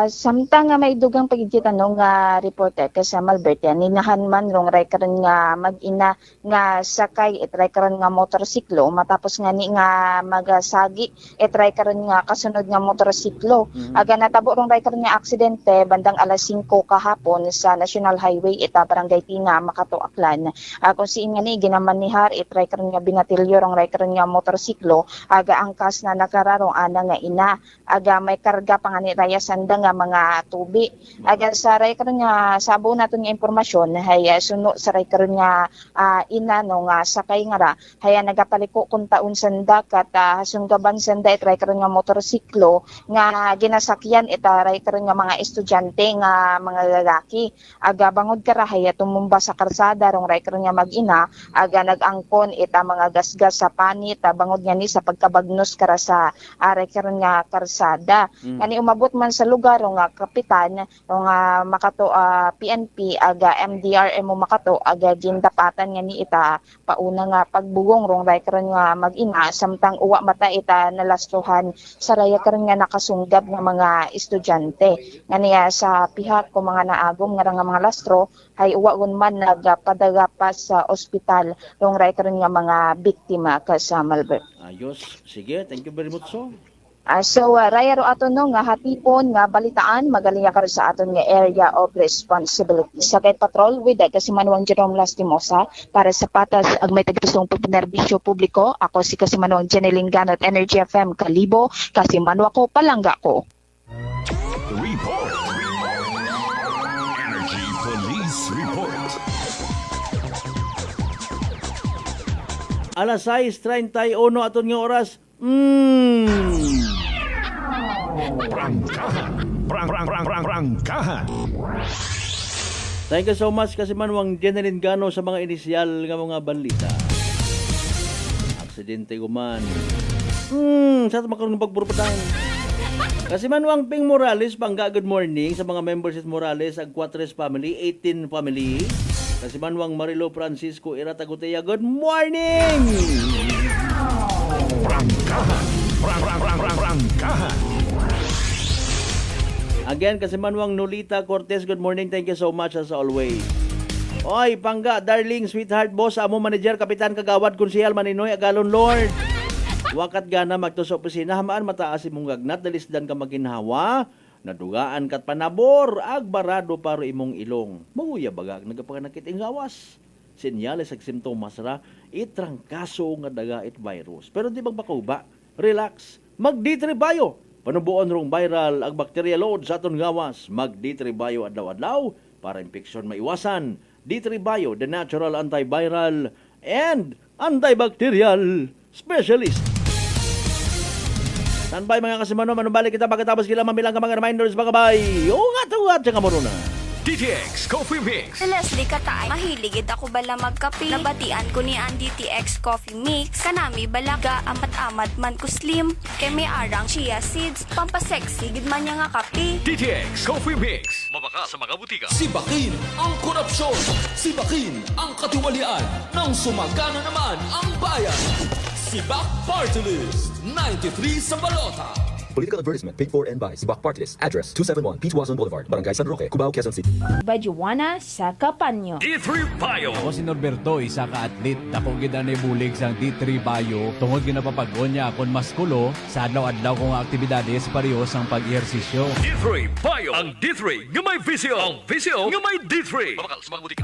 Samtang nga may dugang pagigita no nga reporter sa Malbert yan, ninahan man rong ray karon nga mag-ina nga sakay ray karon nga motorsiklo matapos nga ni nga magasagi ray karon nga kasunod nga motorsiklo. Aga natabo rong ray karon nga aksidente bandang alas 5 kahapon sa National Highway ita Barangay Tinga, Makato, Aklan. Kung siin nga ni ginamanihar ray karon nga binatilyo rong ray karon nga motorsiklo aga angkas na nakararong ana nga ina aga may karga pa nga ni raya sanda nga mga tubi. Aga sa ray karon nga sabo naton nga impormasyon hay suno sa ray karon nga ina no nga sakay nga ra hay nagapaliko kun taon sanda kat hasunggaban sanda ray karon nga motorsiklo nga ginasakyan ita ray karon nga mga estudyante nga mga lalaki. Aga bangod kara hay tumumba sa karsada rong ray karon nga mag-ina aga nagangkon ita mga gasgas sa panit bangod nga ni sa pagkabagnos kara sa ray karon nga karsada. Kani umabot man sa lugar nga kapitan nga Makato PNP aga MDRM mo Makato aga gindapatan nga ni ita pauna nga pagbugong rong ray karon nga mag-ina samtang uwa mata ita nalastuhan sa raya karon nga nakasunggab nga mga estudyante. Ngani sa pihak ko mga naagom nga mga lastro hay uwa gun man nagpadaga pa sa ospital rong ray karon nga mga biktima ka sa Malbert. Ayos. Sige, thank you very much so. Raya ro aton no nga hatipon nga balitaan magaling ka sa aton nga area of responsibility. Sakay patrol with kasi Manuang Jerome Lastimosa para sa patas ag may tagisong pagpinerbisyo publiko. Ako si kasi Manuang Jeneline Ganot Energy FM Kalibo kasi Manwa ko palangga ko. Report. Energy Police Report. Alas 6:31 aton nga oras. Prangkahan. Thank you so much kasi Manuang Jeneline Gano sa mga inisyal nga mga balita. Aksidente guman. Sa makarong pagpurpatan. Kasi Manuang Ping Morales, pangga good morning sa mga members at Morales, ag 4 family, 18 family. Kasi Manuang Marilo Francisco Irataguteya, good morning! Prangkahan. Again, kasi Manuang Nolita Cortez, good morning. Thank you so much as always. Oy, pangga, darling, sweetheart, boss, amo manager, kapitan, kagawad, konsehal, maninoy, agalon, Lord. Wakat gana magto sa opisina, hamaan mataas imong gagnat, dalisdan ka maginhawa, nadugaan kat panabor, agbarado paro imong ilong. Maguya bagag, nagapanganakit ing gawas. Senyales ag simptomas ra, itrangkaso nga daga it virus. Pero di magpakauba, relax, mag-D3 Bio. Panubuon rong viral ag bacteria load sa aton gawas. Mag-D3 Bio adlaw-adlaw para infeksyon maiwasan. D3 Bio, the natural antiviral and antibacterial specialist. Tanbay mga kasimano, manubalik kita pagkatapos kila mamilang ka mga reminders mga bay. Ungat-ungat siya kamuruna. DTX Coffee Mix. Si Leslie Katay, mahiligid ako bala magkape. Nabatian ko ni ang DTX Coffee Mix. Kanami balaga, amat-amat man ko slim. Kay may arang chia seeds, pampasexy, gid man niya nga kape. DTX Coffee Mix. Mabaka sa mga butika. Sibakin ang korupsyon. Sibakin ang katiwalian. Nang sumagana naman ang bayan. Sibak Party List. 93 sa balota. Political advertisement paid for and by Sibak Party List. Address 271 Pituazon Boulevard, Barangay San Roque, Cubao, Quezon City. Bajuana sa Kapanyo. D3 Bio. Ako si Norberto, isa ka atlet. Dako gid ani bulig sang D3 Bio. Tungod ginapapag-on niya akon maskulo sa adlaw-adlaw kong aktibidades pareho sang pag-ehersisyo. D3 Bio. Ang D3 nga may visyo. Ang visyo nga may D3.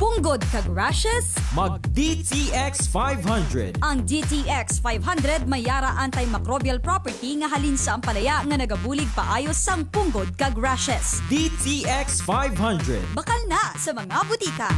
Punggod kag rashes? Mag DTX 500. Ang DTX 500 may yara antimicrobial property nga halin sa ampalaya nga nagabulig paayos sang punggod kag rashes. DTX 500. Bakal na sa mga butika.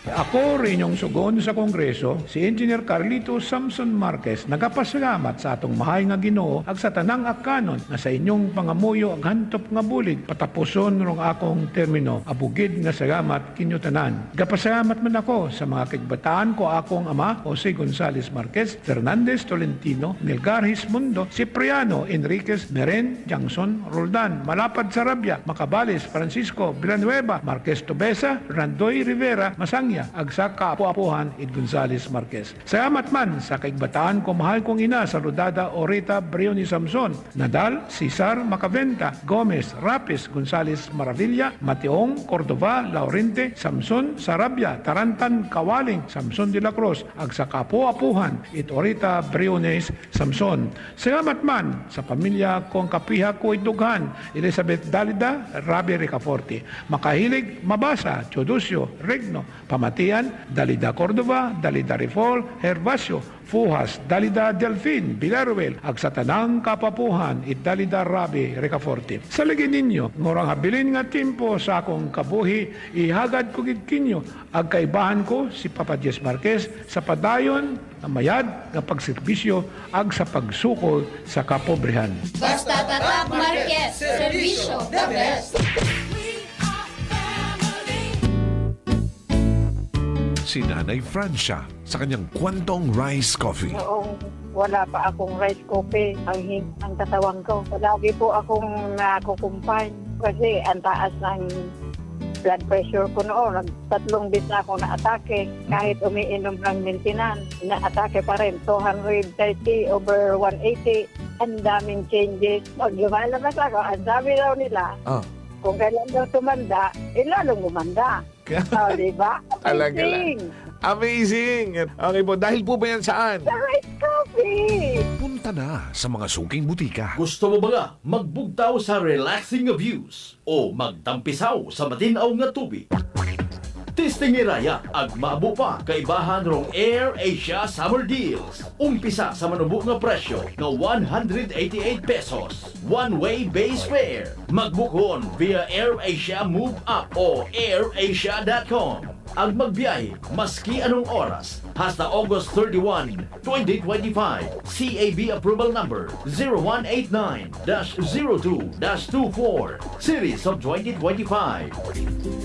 Ako rin yung sugon sa Kongreso, si Engineer Carlito Samson Marquez, nagapasalamat sa atong mahay nga Ginoo ag sa tanang akanon na sa inyong pangamuyo ag hantop nga bulig patapuson rong akong termino. Abugid nga salamat kinyo tanan. Gapasalamat man ako sa mga kigbataan ko akong ama Jose Gonzales Marquez, Fernandez Tolentino, Melgar Hismundo, Cipriano Enriquez, Meren Jangson Roldan, Malapad Sarabia, Macabales Francisco Villanueva, Marquez Tobesa, Randoy Rivera, Masangya, ag sa kaapu-apuhan Ed Gonzales Marquez. Salamat man sa kaigbataan ko mahal kong ina sa Rodada Orita Brioni Samson, Nadal, Cesar Macaventa, Gomez, Rapis, Gonzales Maravilla, Mateong, Cordova, Laurente, Samson, Sarabia, Tarantan, Kawaling, Samson de la Cruz, ag sa kaapu-apuhan Ed Orita Briones Samson. Salamat man sa pamilya kong kapiha ko idughan, Elizabeth Dalida, Rabi Ricaforte, Makahilig, Mabasa, Chodusio, Regno, Pamatian, Dalida Cordova, Dalida Rifol, Hervasio, Fuhas, Dalida Delfin, Villaruel, ag sa tanang kapapuhan, it Dalida Rabi Ricaforte. Sa lagi ninyo, ngorang habilin nga timpo sa akong kabuhi, ihagad ko gidkinyo, ag kaibahan ko si Papa Diez Marquez sa padayon na mayad nga pagserbisyo ag sa pagsukol sa kapobrehan. Basta tatak Marquez, serbisyo the best. Si Nanay Francia sa kanyang kwantong rice coffee. Noong wala pa akong rice coffee, ang katawan ko. Lagi po akong nakukumpay kasi ang taas ng blood pressure ko noon. 3 bis na ako na-atake. Kahit umiinom ng maintenance, na-atake pa rin. 230/180. Ang daming changes. Pag lumalabas ako, ang sabi daw nila, kung kailan daw tumanda, lalong umanda. Diba? Talaga lang. Amazing! Okay po, dahil po ba yan saan? Sa rice coffee! Punta na sa mga suking butika. Gusto mo ba nga magbugtaw sa relaxing views o magtampisaw sa matinaw nga tubig? Testing Raya ag maabo pa kaibahan rong Air Asia Summer Deals. Umpisa sa manubo nga presyo nga 188 pesos. One-way base fare. Magbukon via Air Asia Move Up o airasia.com. Ag magbiyahe maski anong oras hasta August 31, 2025. CAB approval number 0189-02-24 Series of 2025.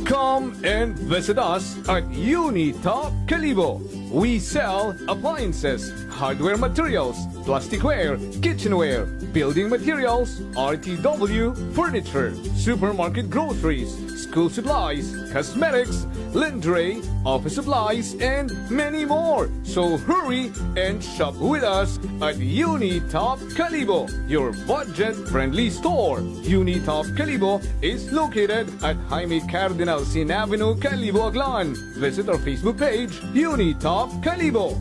Come and visit us at Unitop Calibo. We sell appliances, hardware materials, plasticware, kitchenware, building materials, RTW, furniture, supermarket groceries, school supplies, cosmetics, lingerie, office supplies, and many more. So hurry and shop with us at Unitop Calibo, your budget-friendly store. Unitop Calibo is located at Jaime Cardinal Sin Avenue, Calibo, Aglan. Visit our Facebook page, Unitop Calibo.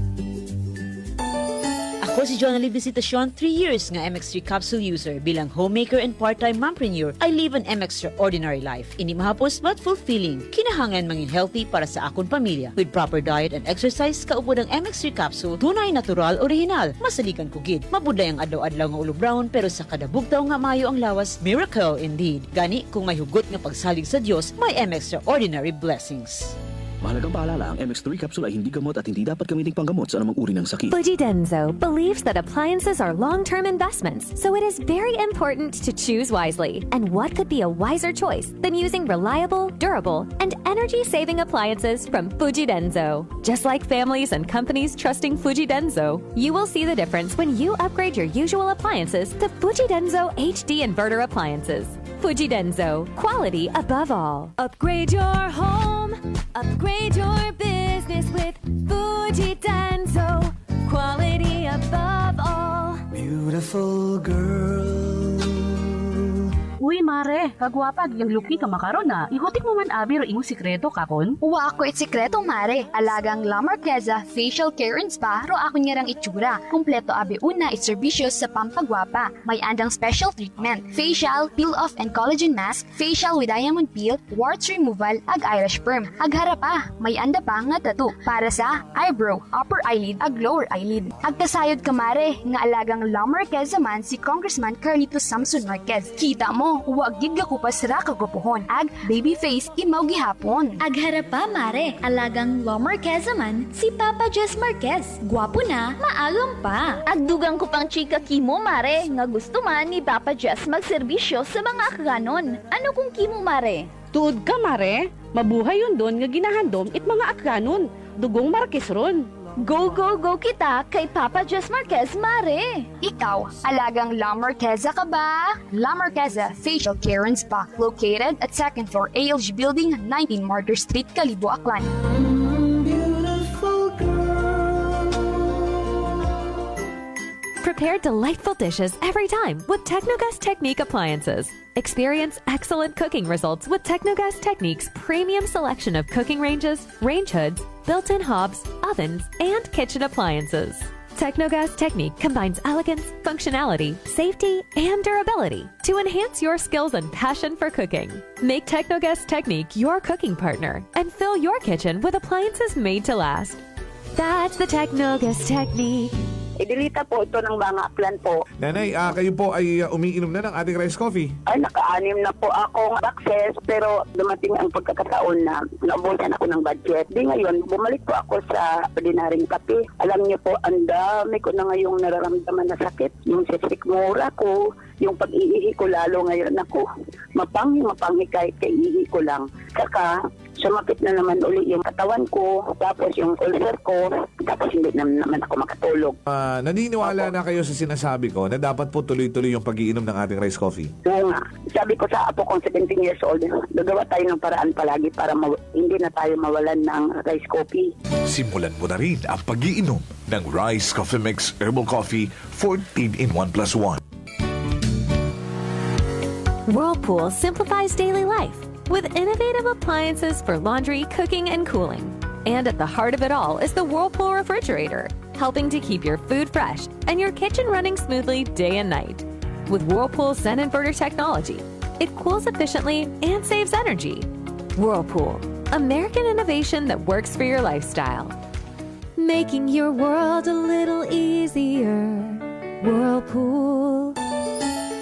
Ako si Jonali Visitacion, 3 years nga MX3 capsule user. Bilang homemaker and part-time mompreneur, I live an extraordinary life. Ini mahapos but fulfilling. Kinahanglan mangin healthy para sa akon pamilya. With proper diet and exercise, kaupod ang MX3 capsule, tunay, natural, original. Masalikan kugid. Mabuday ang adlaw-adlaw nga ulo brown, pero sa kada bugtaw nga mayo ang lawas, miracle indeed. Gani, kung may hugot nga pagsalig sa Dios, may extraordinary blessings. Mahalagang paalala, ang MX3 capsule ay hindi gamot at hindi dapat gamiting panggamot sa anumang uri ng sakit. Fujidenzo believes that appliances are long-term investments, so it is very important to choose wisely. And what could be a wiser choice than using reliable, durable, and energy-saving appliances from Fujidenzo? Just like families and companies trusting Fujidenzo, you will see the difference when you upgrade your usual appliances to Fujidenzo HD inverter appliances. Fujidenzo, quality above all. Upgrade your home, upgrade your business with Fujidenzo, quality above all. Beautiful girl mare. Kagwapag yung luki ka makaron na. Ihutik mo man abi ro imong sikreto kakon. Wa ako sikreto mare. Alagang La Marqueza Facial Care and Spa ro ako niyarang itsura. Kumpleto abi una iserbisyo sa pampagwapa. May andang special treatment. Facial, peel-off and collagen mask. Facial with diamond peel, warts removal, ag Irish perm. Ag harapa, may anda pa nga tattoo. Para sa eyebrow, upper eyelid, ag lower eyelid. Ag kasayod kamare, nga alagang La Marqueza man si Congressman Carlito Samson Marquez. Kita mo, huwag gid ko pa sira kagupuhon. Ag baby face, imaw gihapon. Ag harapa mare, alagang La Marqueza man si Papa Jess Marquez. Gwapo na, maagam pa. Ag dugang ko pang chika kimo mare, nga gusto man ni Papa Jess magserbisyo sa mga akganon. Ano kung kimo mare? Tuod ka mare, mabuhay yun doon nga ginahandom it mga akganon. Dugong Marquez ron. Go, go, go kita kay Papa Jess Marquez, mare! Ikaw, alagang La Marqueza ka ba? La Marqueza Facial Care and Spa, located at 2nd floor ALG Building, 19 Martyr Street, Kalibo, Aklan. Prepare delightful dishes every time with Technogas Technique appliances. Experience excellent cooking results with Technogas Technique's premium selection of cooking ranges, range hoods, built-in hobs, ovens, and kitchen appliances. Technogas Technique combines elegance, functionality, safety, and durability to enhance your skills and passion for cooking. Make Technogas Technique your cooking partner and fill your kitchen with appliances made to last. That's the Technogas Technique. Idilita po ito ng mga aklan po. Nanay, kayo po ay umiinom na ng ating rice coffee. Ay, naka-anim na po akong access pero dumating ang pagkakataon na naubusan ako ng budget. Di ngayon, bumalik po ako sa ordinaryong kape. Alam niyo po, ang dami ko na ngayong nararamdaman na sakit. Yung sisikmura ko, yung pag-iihi ko lalo ngayon ako. Mapanghi kahit kaiihi ko lang. Saka, sumakit na naman uli yung katawan ko, tapos yung ulcer ko, tapos hindi naman ako makatulog. Naniniwala na kayo sa sinasabi ko na dapat po tuloy-tuloy yung pag-iinom ng ating rice coffee? Oo nga. Sabi ko sa apo kong 17 years old, gagawa tayo ng paraan palagi para hindi na tayo mawalan ng rice coffee. Simulan mo na rin ang pag-iinom ng Rice Coffee Mix Herbal Coffee 14 in 1+1. Whirlpool simplifies daily life with innovative appliances for laundry, cooking, and cooling. And at the heart of it all is the Whirlpool refrigerator, helping to keep your food fresh and your kitchen running smoothly day and night. With Whirlpool's Zen inverter technology, it cools efficiently and saves energy. Whirlpool, American innovation that works for your lifestyle. Making your world a little easier. Whirlpool.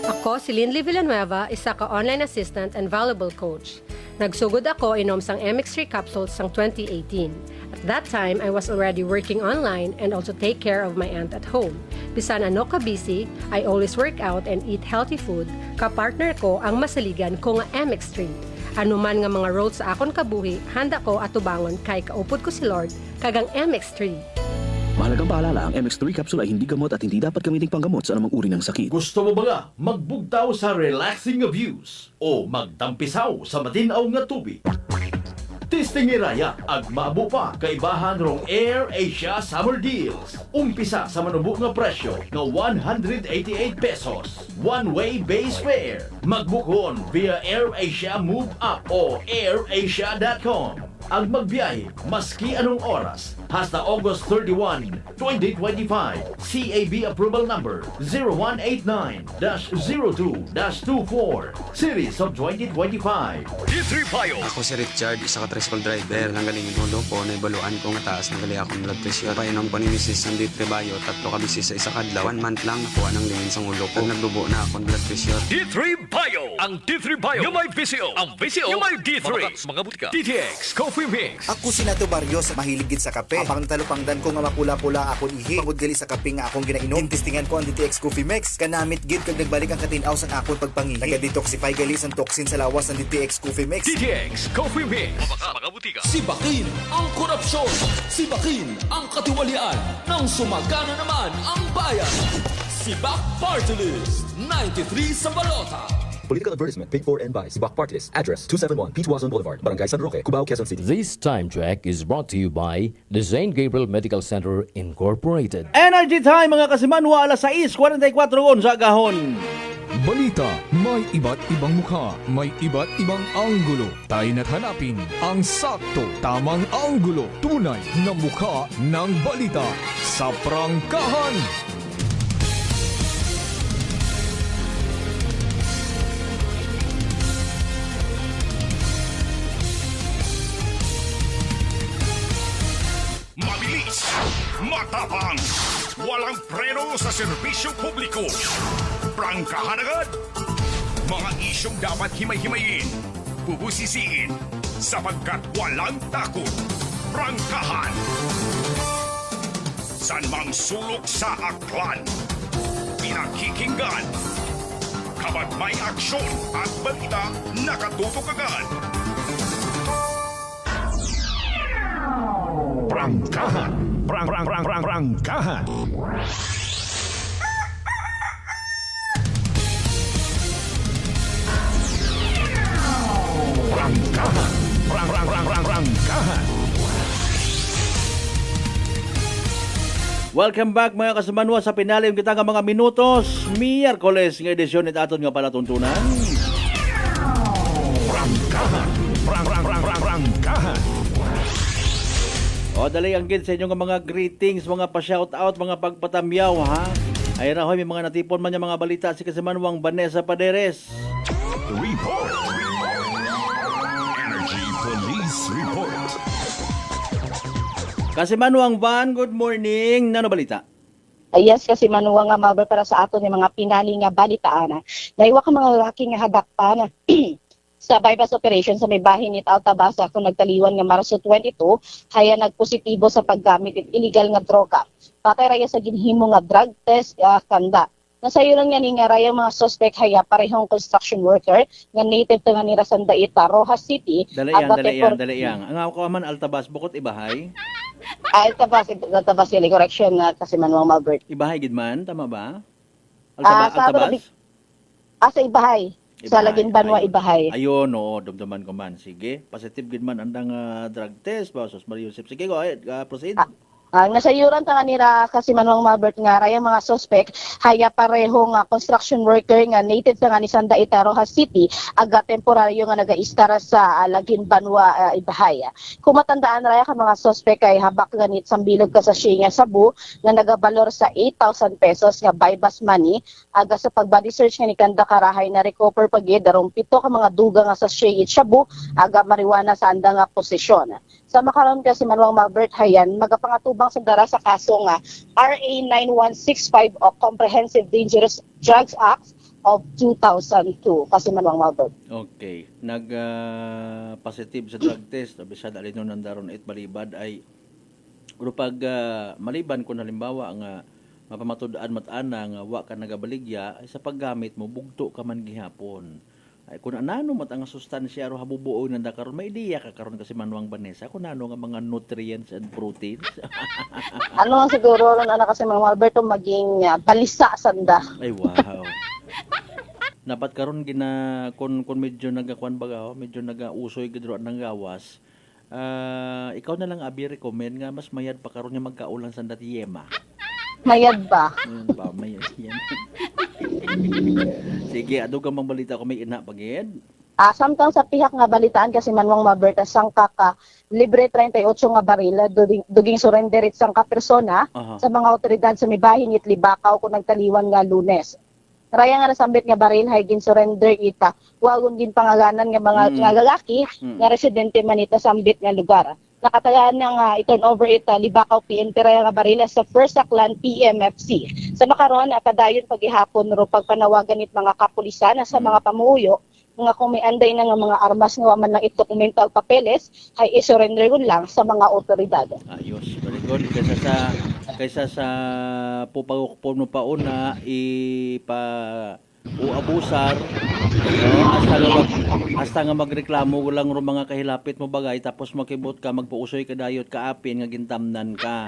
Ako si Linley Villanueva, isa ka online assistant and valuable coach. Nagsugod ako inom sang MX3 capsules sang 2018. At that time, I was already working online and also take care of my aunt at home. Bisan ano ka busy, I always work out and eat healthy food. Kapartner ko ang masaligan ko nga MX3. Ano man nga mga roles sa akon kabuhi, handa ko atubangon kay kaupod ko si Lord kagang MX3. Mahalagang paalala, ang MX3 capsule ay hindi gamot at hindi dapat gamitin panggamot sa anumang uri ng sakit. Gusto mo ba nga magbugtaw sa relaxing nga views o magtampisaw sa matinaw nga tubig? Testing iraya ag maabo pa kay bahan rong Air Asia Summer Deals. Umpisa sa manubo nga presyo nga 188 pesos. One-way base fare. Magbukon via Air Asia Move Up o airasia.com. Ag magbiyahe maski anong oras hasta August 31, 2025. CAB approval number 0189-02-24 Series of 2025. D3 Bio. Ako si Richard, isa ka tricycle driver. Nanggaling yung ulo ko, naibaluan ko nga taas ng gali akong blood pressure. Painom ko ni Mrs. ng D3 Bio, 3 ka bisis sa isa kadlaw. 1 month lang nakuha ng lingin sa ulo ko. Nagdubo na akong blood pressure. D3 Bio. Ang D3 Bio. Yung may VCO. Ang VCO. Yung may D3. Mga butika. DTX Coffee Mix. Ako si Nato Barrios, mahiligid sa kape. Apang talupangdan ko nga makula-pula akong ihi. Pagudgali sa kape nga akong ginainom. Tintistingan ko ang DTX Coffee Mix. Kanamit gid kag nagbalik ang katinaw sa akong pagpangihi. Naga-detoxify gali ang toxin sa lawas ng DTX Coffee Mix. DTX Coffee Mix. Mga butika. Si Bakin ang korupsyon. Si Bakin ang katiwalian. Nang sumagana naman ang bayan. Si Bak Party List. 93 sa balota. Political advertisement, paid for and by Sibak Party List. Address 271 Pitwazon Boulevard, Barangay San Roque, Cubao, Quezon City. This time check is brought to you by the St. Gabriel Medical Center Incorporated. Energy time mga kasimanwa, alas 6:44 sa gahon. Balita, may iba't ibang mukha, may iba't ibang anggulo. Tayo na't hanapin ang sakto, tamang anggulo, tunay na mukha ng balita sa prangkahan. Mabilis, matapang, walang preno sa serbisyo publiko. Prangkahan agad. Mga isyong dapat himay-himayin, bubusisiin, sapagkat walang takot. Prangkahan. San mang sulok sa aklan, pinakikinggan. Kapag may aksyon at balita, nakatutok agad. Prangkahan. Prangkahan. Prangkahan. Prangkahan. Welcome back mga kasumanwa sa pinalim kita nga mga minutos. Miyerkules nga edisyon at aton nga palatuntunan. Prangkahan. Prangkahan. O, dali ang gid sa inyong mga greetings, mga pa-shoutout, mga pagpatamyaw, ha? Ayun na, hoy, may mga natipon man yung mga balita si Kasimanwang Vanessa Paderes. Report. Energy Police Report. Kasimanwang Van, good morning. Nano balita? Yes, kasi manuwa nga mabal para sa ato ni mga pinali nga balitaan. Naiwa ka mga lalaki nga hadakpan sa bypass operation sa may bahin ni Altabasa kung nagtaliwan nga Marso 22, haya nagpositibo sa paggamit it illegal nga droga. Patay raya sa ginhimo nga drug test kanda. Nasayuran nga ni nga raya mga suspect haya parehong construction worker nga native to nga ni Rasandaita, Rojas City. Dali yang. Ang ako man Altabas, bukod ibahay? Altabas, correction nga kasi manuwang Malbert. Ibahay gid man, tama ba? Altabas? Sa ibahay. Sa Lagin Banwa Ibahay. Ayun, oo, dumduman ko man. Sige, positive gid man andang drug test, Boss Mario Joseph. Sige, go ahead, proceed. Nasayuran ta nila kasi manwang Malbert nga raya mga suspect haya pareho nga construction worker nga native nga ni Sandaita, Rojas City aga temporaryo nga nagaistara sa Lagin Banwa Ibahay. Kumatandaan raya ka mga suspect kay habak ganit sambilog ka sa siya nga sabu nga nagabalor sa 8,000 pesos nga bypass money aga sa pagbody search nga ni Kanda Karahay na recover pagid darong 7 ka mga duga nga sa siya sabu aga marijuana sa anda nga posisyon. Sa makaroon kasi Manuang Malbert Hayan, magapangatubang sundara sa kaso nga RA 9165 o Comprehensive Dangerous Drugs Act of 2002 kasi Manuang Malbert. Okay. Nag-positive sa drug test, bisad alin nun nandaron it balibad ay pag maliban kung halimbawa nga mapamatud-an matana nga wa ka nagabaligya ay sa paggamit mo bugto ka man gihapon. Ay kung anano mat ang sustansya ro habubuo nanda karon may ideya ka karon kasi Manuang Vanessa kung ano nga mga nutrients and proteins. Ano siguro ron ana kasi mga Alberto maging balisa sanda. Ay wow. Dapat karon gina kun medyo nagakuan baga medyo nagausoy gid ro nang gawas. Ikaw na lang abi recommend nga mas mayad pa karon nga magkaulang sanda yema. Mayad ba? Ayun ba, mayad yan. Sige, adugang mang balita ko may ina pagid. Samtang sa pihak nga balitaan kasi Manuang Malbert sangka ka libre 38 nga baril duging surrenderit sangka persona sa mga otoridad sa may bahin it Libakaw kung nagtaliwan nga Lunes. Raya nga nasambit nga baril hay gin surrender ita. Wagon gin pangaganan nga mga nga lalaki nga residente man ita sambit nga lugar. Nakatagaan nga i-turn over ita Libakaw PNP raya nga baril sa First Aklan PMFC. Sa makaron kadayon paghihapon ro pagpanawagan it mga kapulisan sa mga pamuyo nga kung may anday na nga mga armas nga man lang itokumento ang papeles ay isurrender ko lang sa mga otoridad. Ayos, very good. Kaysa sa pupagukpon mo pa una uabusar hasta nga magreklamo lang ro mga kahilapit mo bagay tapos makibot ka magpuusoy ka dayot ka apin nga gintamnan ka.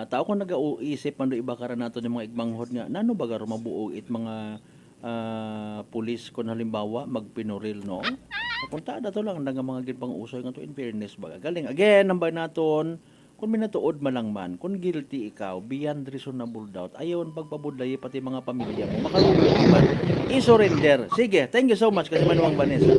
Tao ko nagauisip man do iba karan nato ni mga igmanghod nga nano baga ro mabuo it mga pulis kung halimbawa magpinoril no. Papunta dato lang nga mga ginpang usoy nga to in fairness baga. Galing again number naton Kung minatuod man man, kung guilty ikaw, beyond reasonable doubt, ayaw ang pagpabudlay pati mga pamilya mo. Makaluluman, i-surrender. Sige, thank you so much kasi Manuang Vanessa.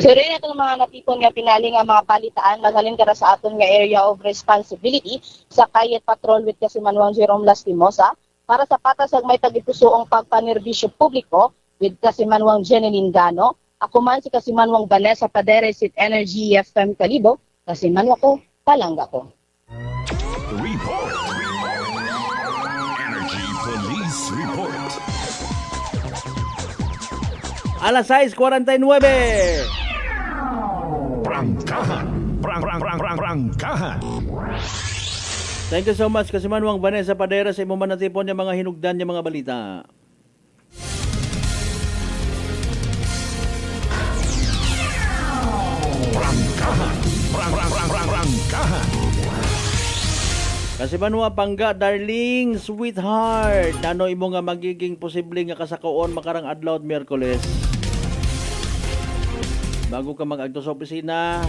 So rin itong mga natipon nga pinali nga mga palitaan, magalin kara sa aton nga area of responsibility sa Kayet Patrol with kasi Manuang Jerome Lastimosa para sa patas ag may tagitusuong pagpanerbisyo publiko with kasi Manuang Jeneline Gano. Ako man si kasi Manuang Vanessa Paderes with Energy FM Kalibo, kasi Manuang ko, palangga ko. Report. Energy Police Report. Alas 6:49. Prangkahan. Prangkahan. Thank you so much kasi Manuang Vanessa Padera sa imo man natipon yung mga hinugdan yung mga balita. Prangkahan. Prangkahan. Kasi Manua Pangga, darling, sweetheart, ano imo nga magiging posible nga kasakaon makarang adlaw at Miyerkules? Bago ka mag-agto sa opisina,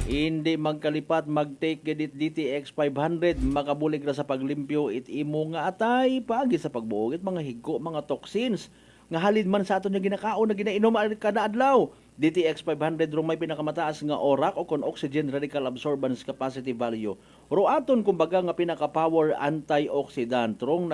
hindi magkalipat, mag-take gedit DTX 500, makabulig ra sa paglimpyo, it imo nga atay, pagi sa pagbuog, mga higo, mga toxins, nga halid man sa aton nga ginakaon na ginainom kada adlaw. DTX 500 ro may pinakamataas nga ORAC o kon oxygen radical absorbance capacity value. Ro aton kumbaga nga pinaka-power antioxidant rong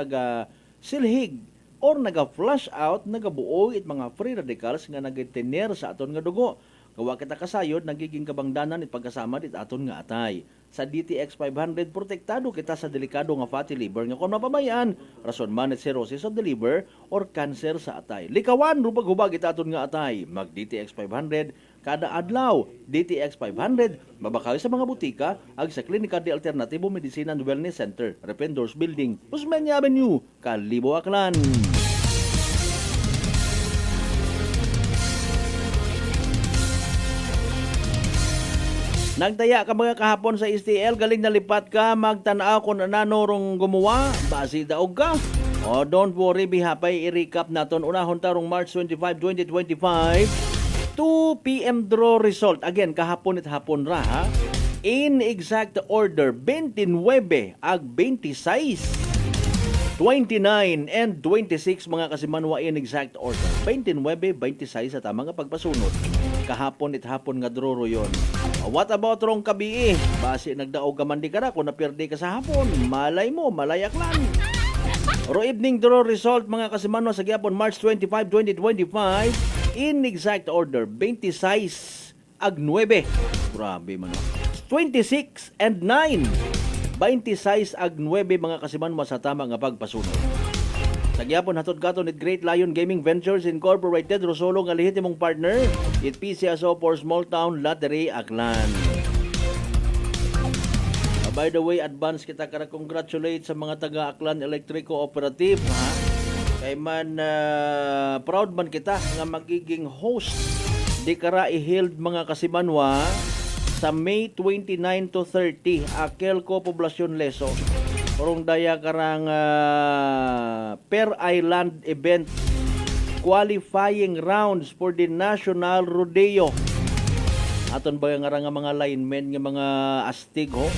silhig or naga-flush out, nagabuo it mga free radicals nga nagitener sa aton nga dugo. Kawa kita kasayod, nagiging kabangdanan it pagkasama dit aton nga atay. Sa DTX 500, protektado kita sa delikado nga fatty liver nga kung mapamayan, rason man cirrhosis of the liver or cancer sa atay. Likawan, rupag hubag ita aton nga atay. Mag DTX 500 kada adlaw. DTX 500, mabakaw sa mga butika, ag sa Klinika de Alternatibo Medicine and Wellness Center, Rependors Building, Usmeña Avenue, Kalibo, Aklan. Nagtaya ka mga kahapon sa STL, galing nalipat ka, magtanaw kung anano rong gumawa, basi daog ka. Oh, don't worry, bihapay, i-recap naton unahon tarong March 25, 2025. 2 p.m. draw result. Again, kahapon at hapon ra ha. In exact order, 29 ag 26. 29 and 26 mga kasimanwa in exact order. 29, 26 sa tama nga pagpasunod. Kahapon at hapon nga draw yon. What about rong kabii? Basi nagdaog ka man di ka na kung napirdi ka sa hapon. Malay mo, malayak lang. Ro evening draw result mga kasimanwa sa gyapon March 25, 2025 in exact order 26 ag 9. Grabe man. 26 and 9. 26 ag 9 mga kasimanwa sa tama nga pagpasunod. Sa gyapon hatod katon it Great Lion Gaming Ventures Incorporated Rosolo nga lehitimong partner it PCSO for Small Town Lottery Aklan. By the way, advance kita congratulate sa mga taga Aklan Electric Cooperative ha. Kay man proud man kita nga magiging host di kara i-held mga kasimanwa sa May 29 to 30 Akelco Poblacion Leso. Orong daya karang per island event qualifying rounds for the National Rodeo. Aton ba nga mga linemen nga mga astig ho?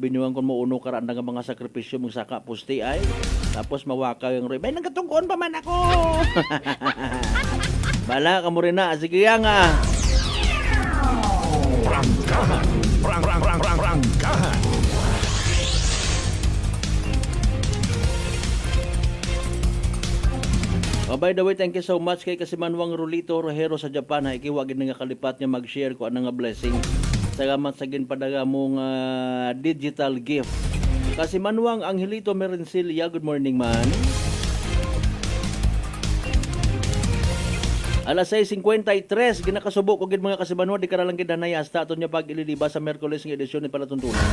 Binuang kon mo uno karaan nga mga sakripisyo mong saka pusti ay tapos mawakaw yung rin. Bay nagkatungkon pa man ako. Bala ka mo rin na. Sige nga. Prangkahan. Prangkahan. By the way, thank you so much kay Kasimanwang Rolito Rojero sa Japan. Ikiwagin na nga kalipat niya mag-share ko anong nga blessing. Salamat sa ginpadaga mong digital gift. Kasimanwang Angelito Merencilia, good morning man. Alas 6:53, ginakasubok og gid mga kasimanwa di karalang gid hanay hasta aton nya pag ililiba sa Miyerkules nga edisyon ni palatuntunan.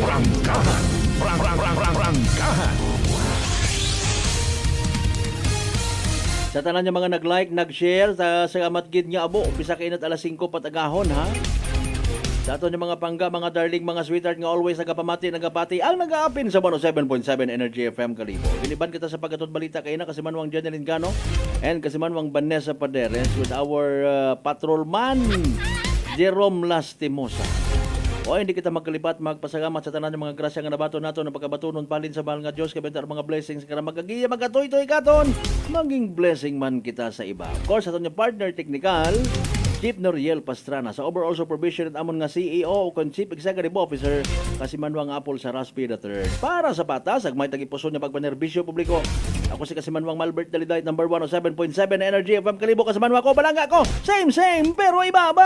Prangkahan. Prangkahan. Sa tanan niya mga nag-like, nag-share sa amat gid nga abo, umpisa kay inat alas 5 patagahon ha. Sa aton niya mga pangga, mga darling, mga sweetheart nga always nagapati ang nag-aapin sa 107.7 Energy FM Kalibo. Biniban kita sa pagkatod balita kay na Kasimanwang Jeneline Gano and Kasimanwang Vanessa Paderes with our patrolman Jerome Lastimosa. O hindi kita magkalipat, magpasalamat sa tanan ng mga grasya nga nabato nato na pagkabatunon palin sa mahal nga Dios kabenta mga blessings kana magagiya magatoy-toy katon. Maging blessing man kita sa iba. Of course, aton yung partner technical Chief Noriel Pastrana sa overall supervision at amon nga CEO o Chief Executive Officer kasi Manuang Apple sa Raspi III. Para sa patas, agmay tagipuso niya pagpanerbisyo publiko. Ako si Kasimanwang Malbert Daliday, number 107.7 Energy FM Kalibo. Kasimanwang ko, balanga ko. Same, pero iba.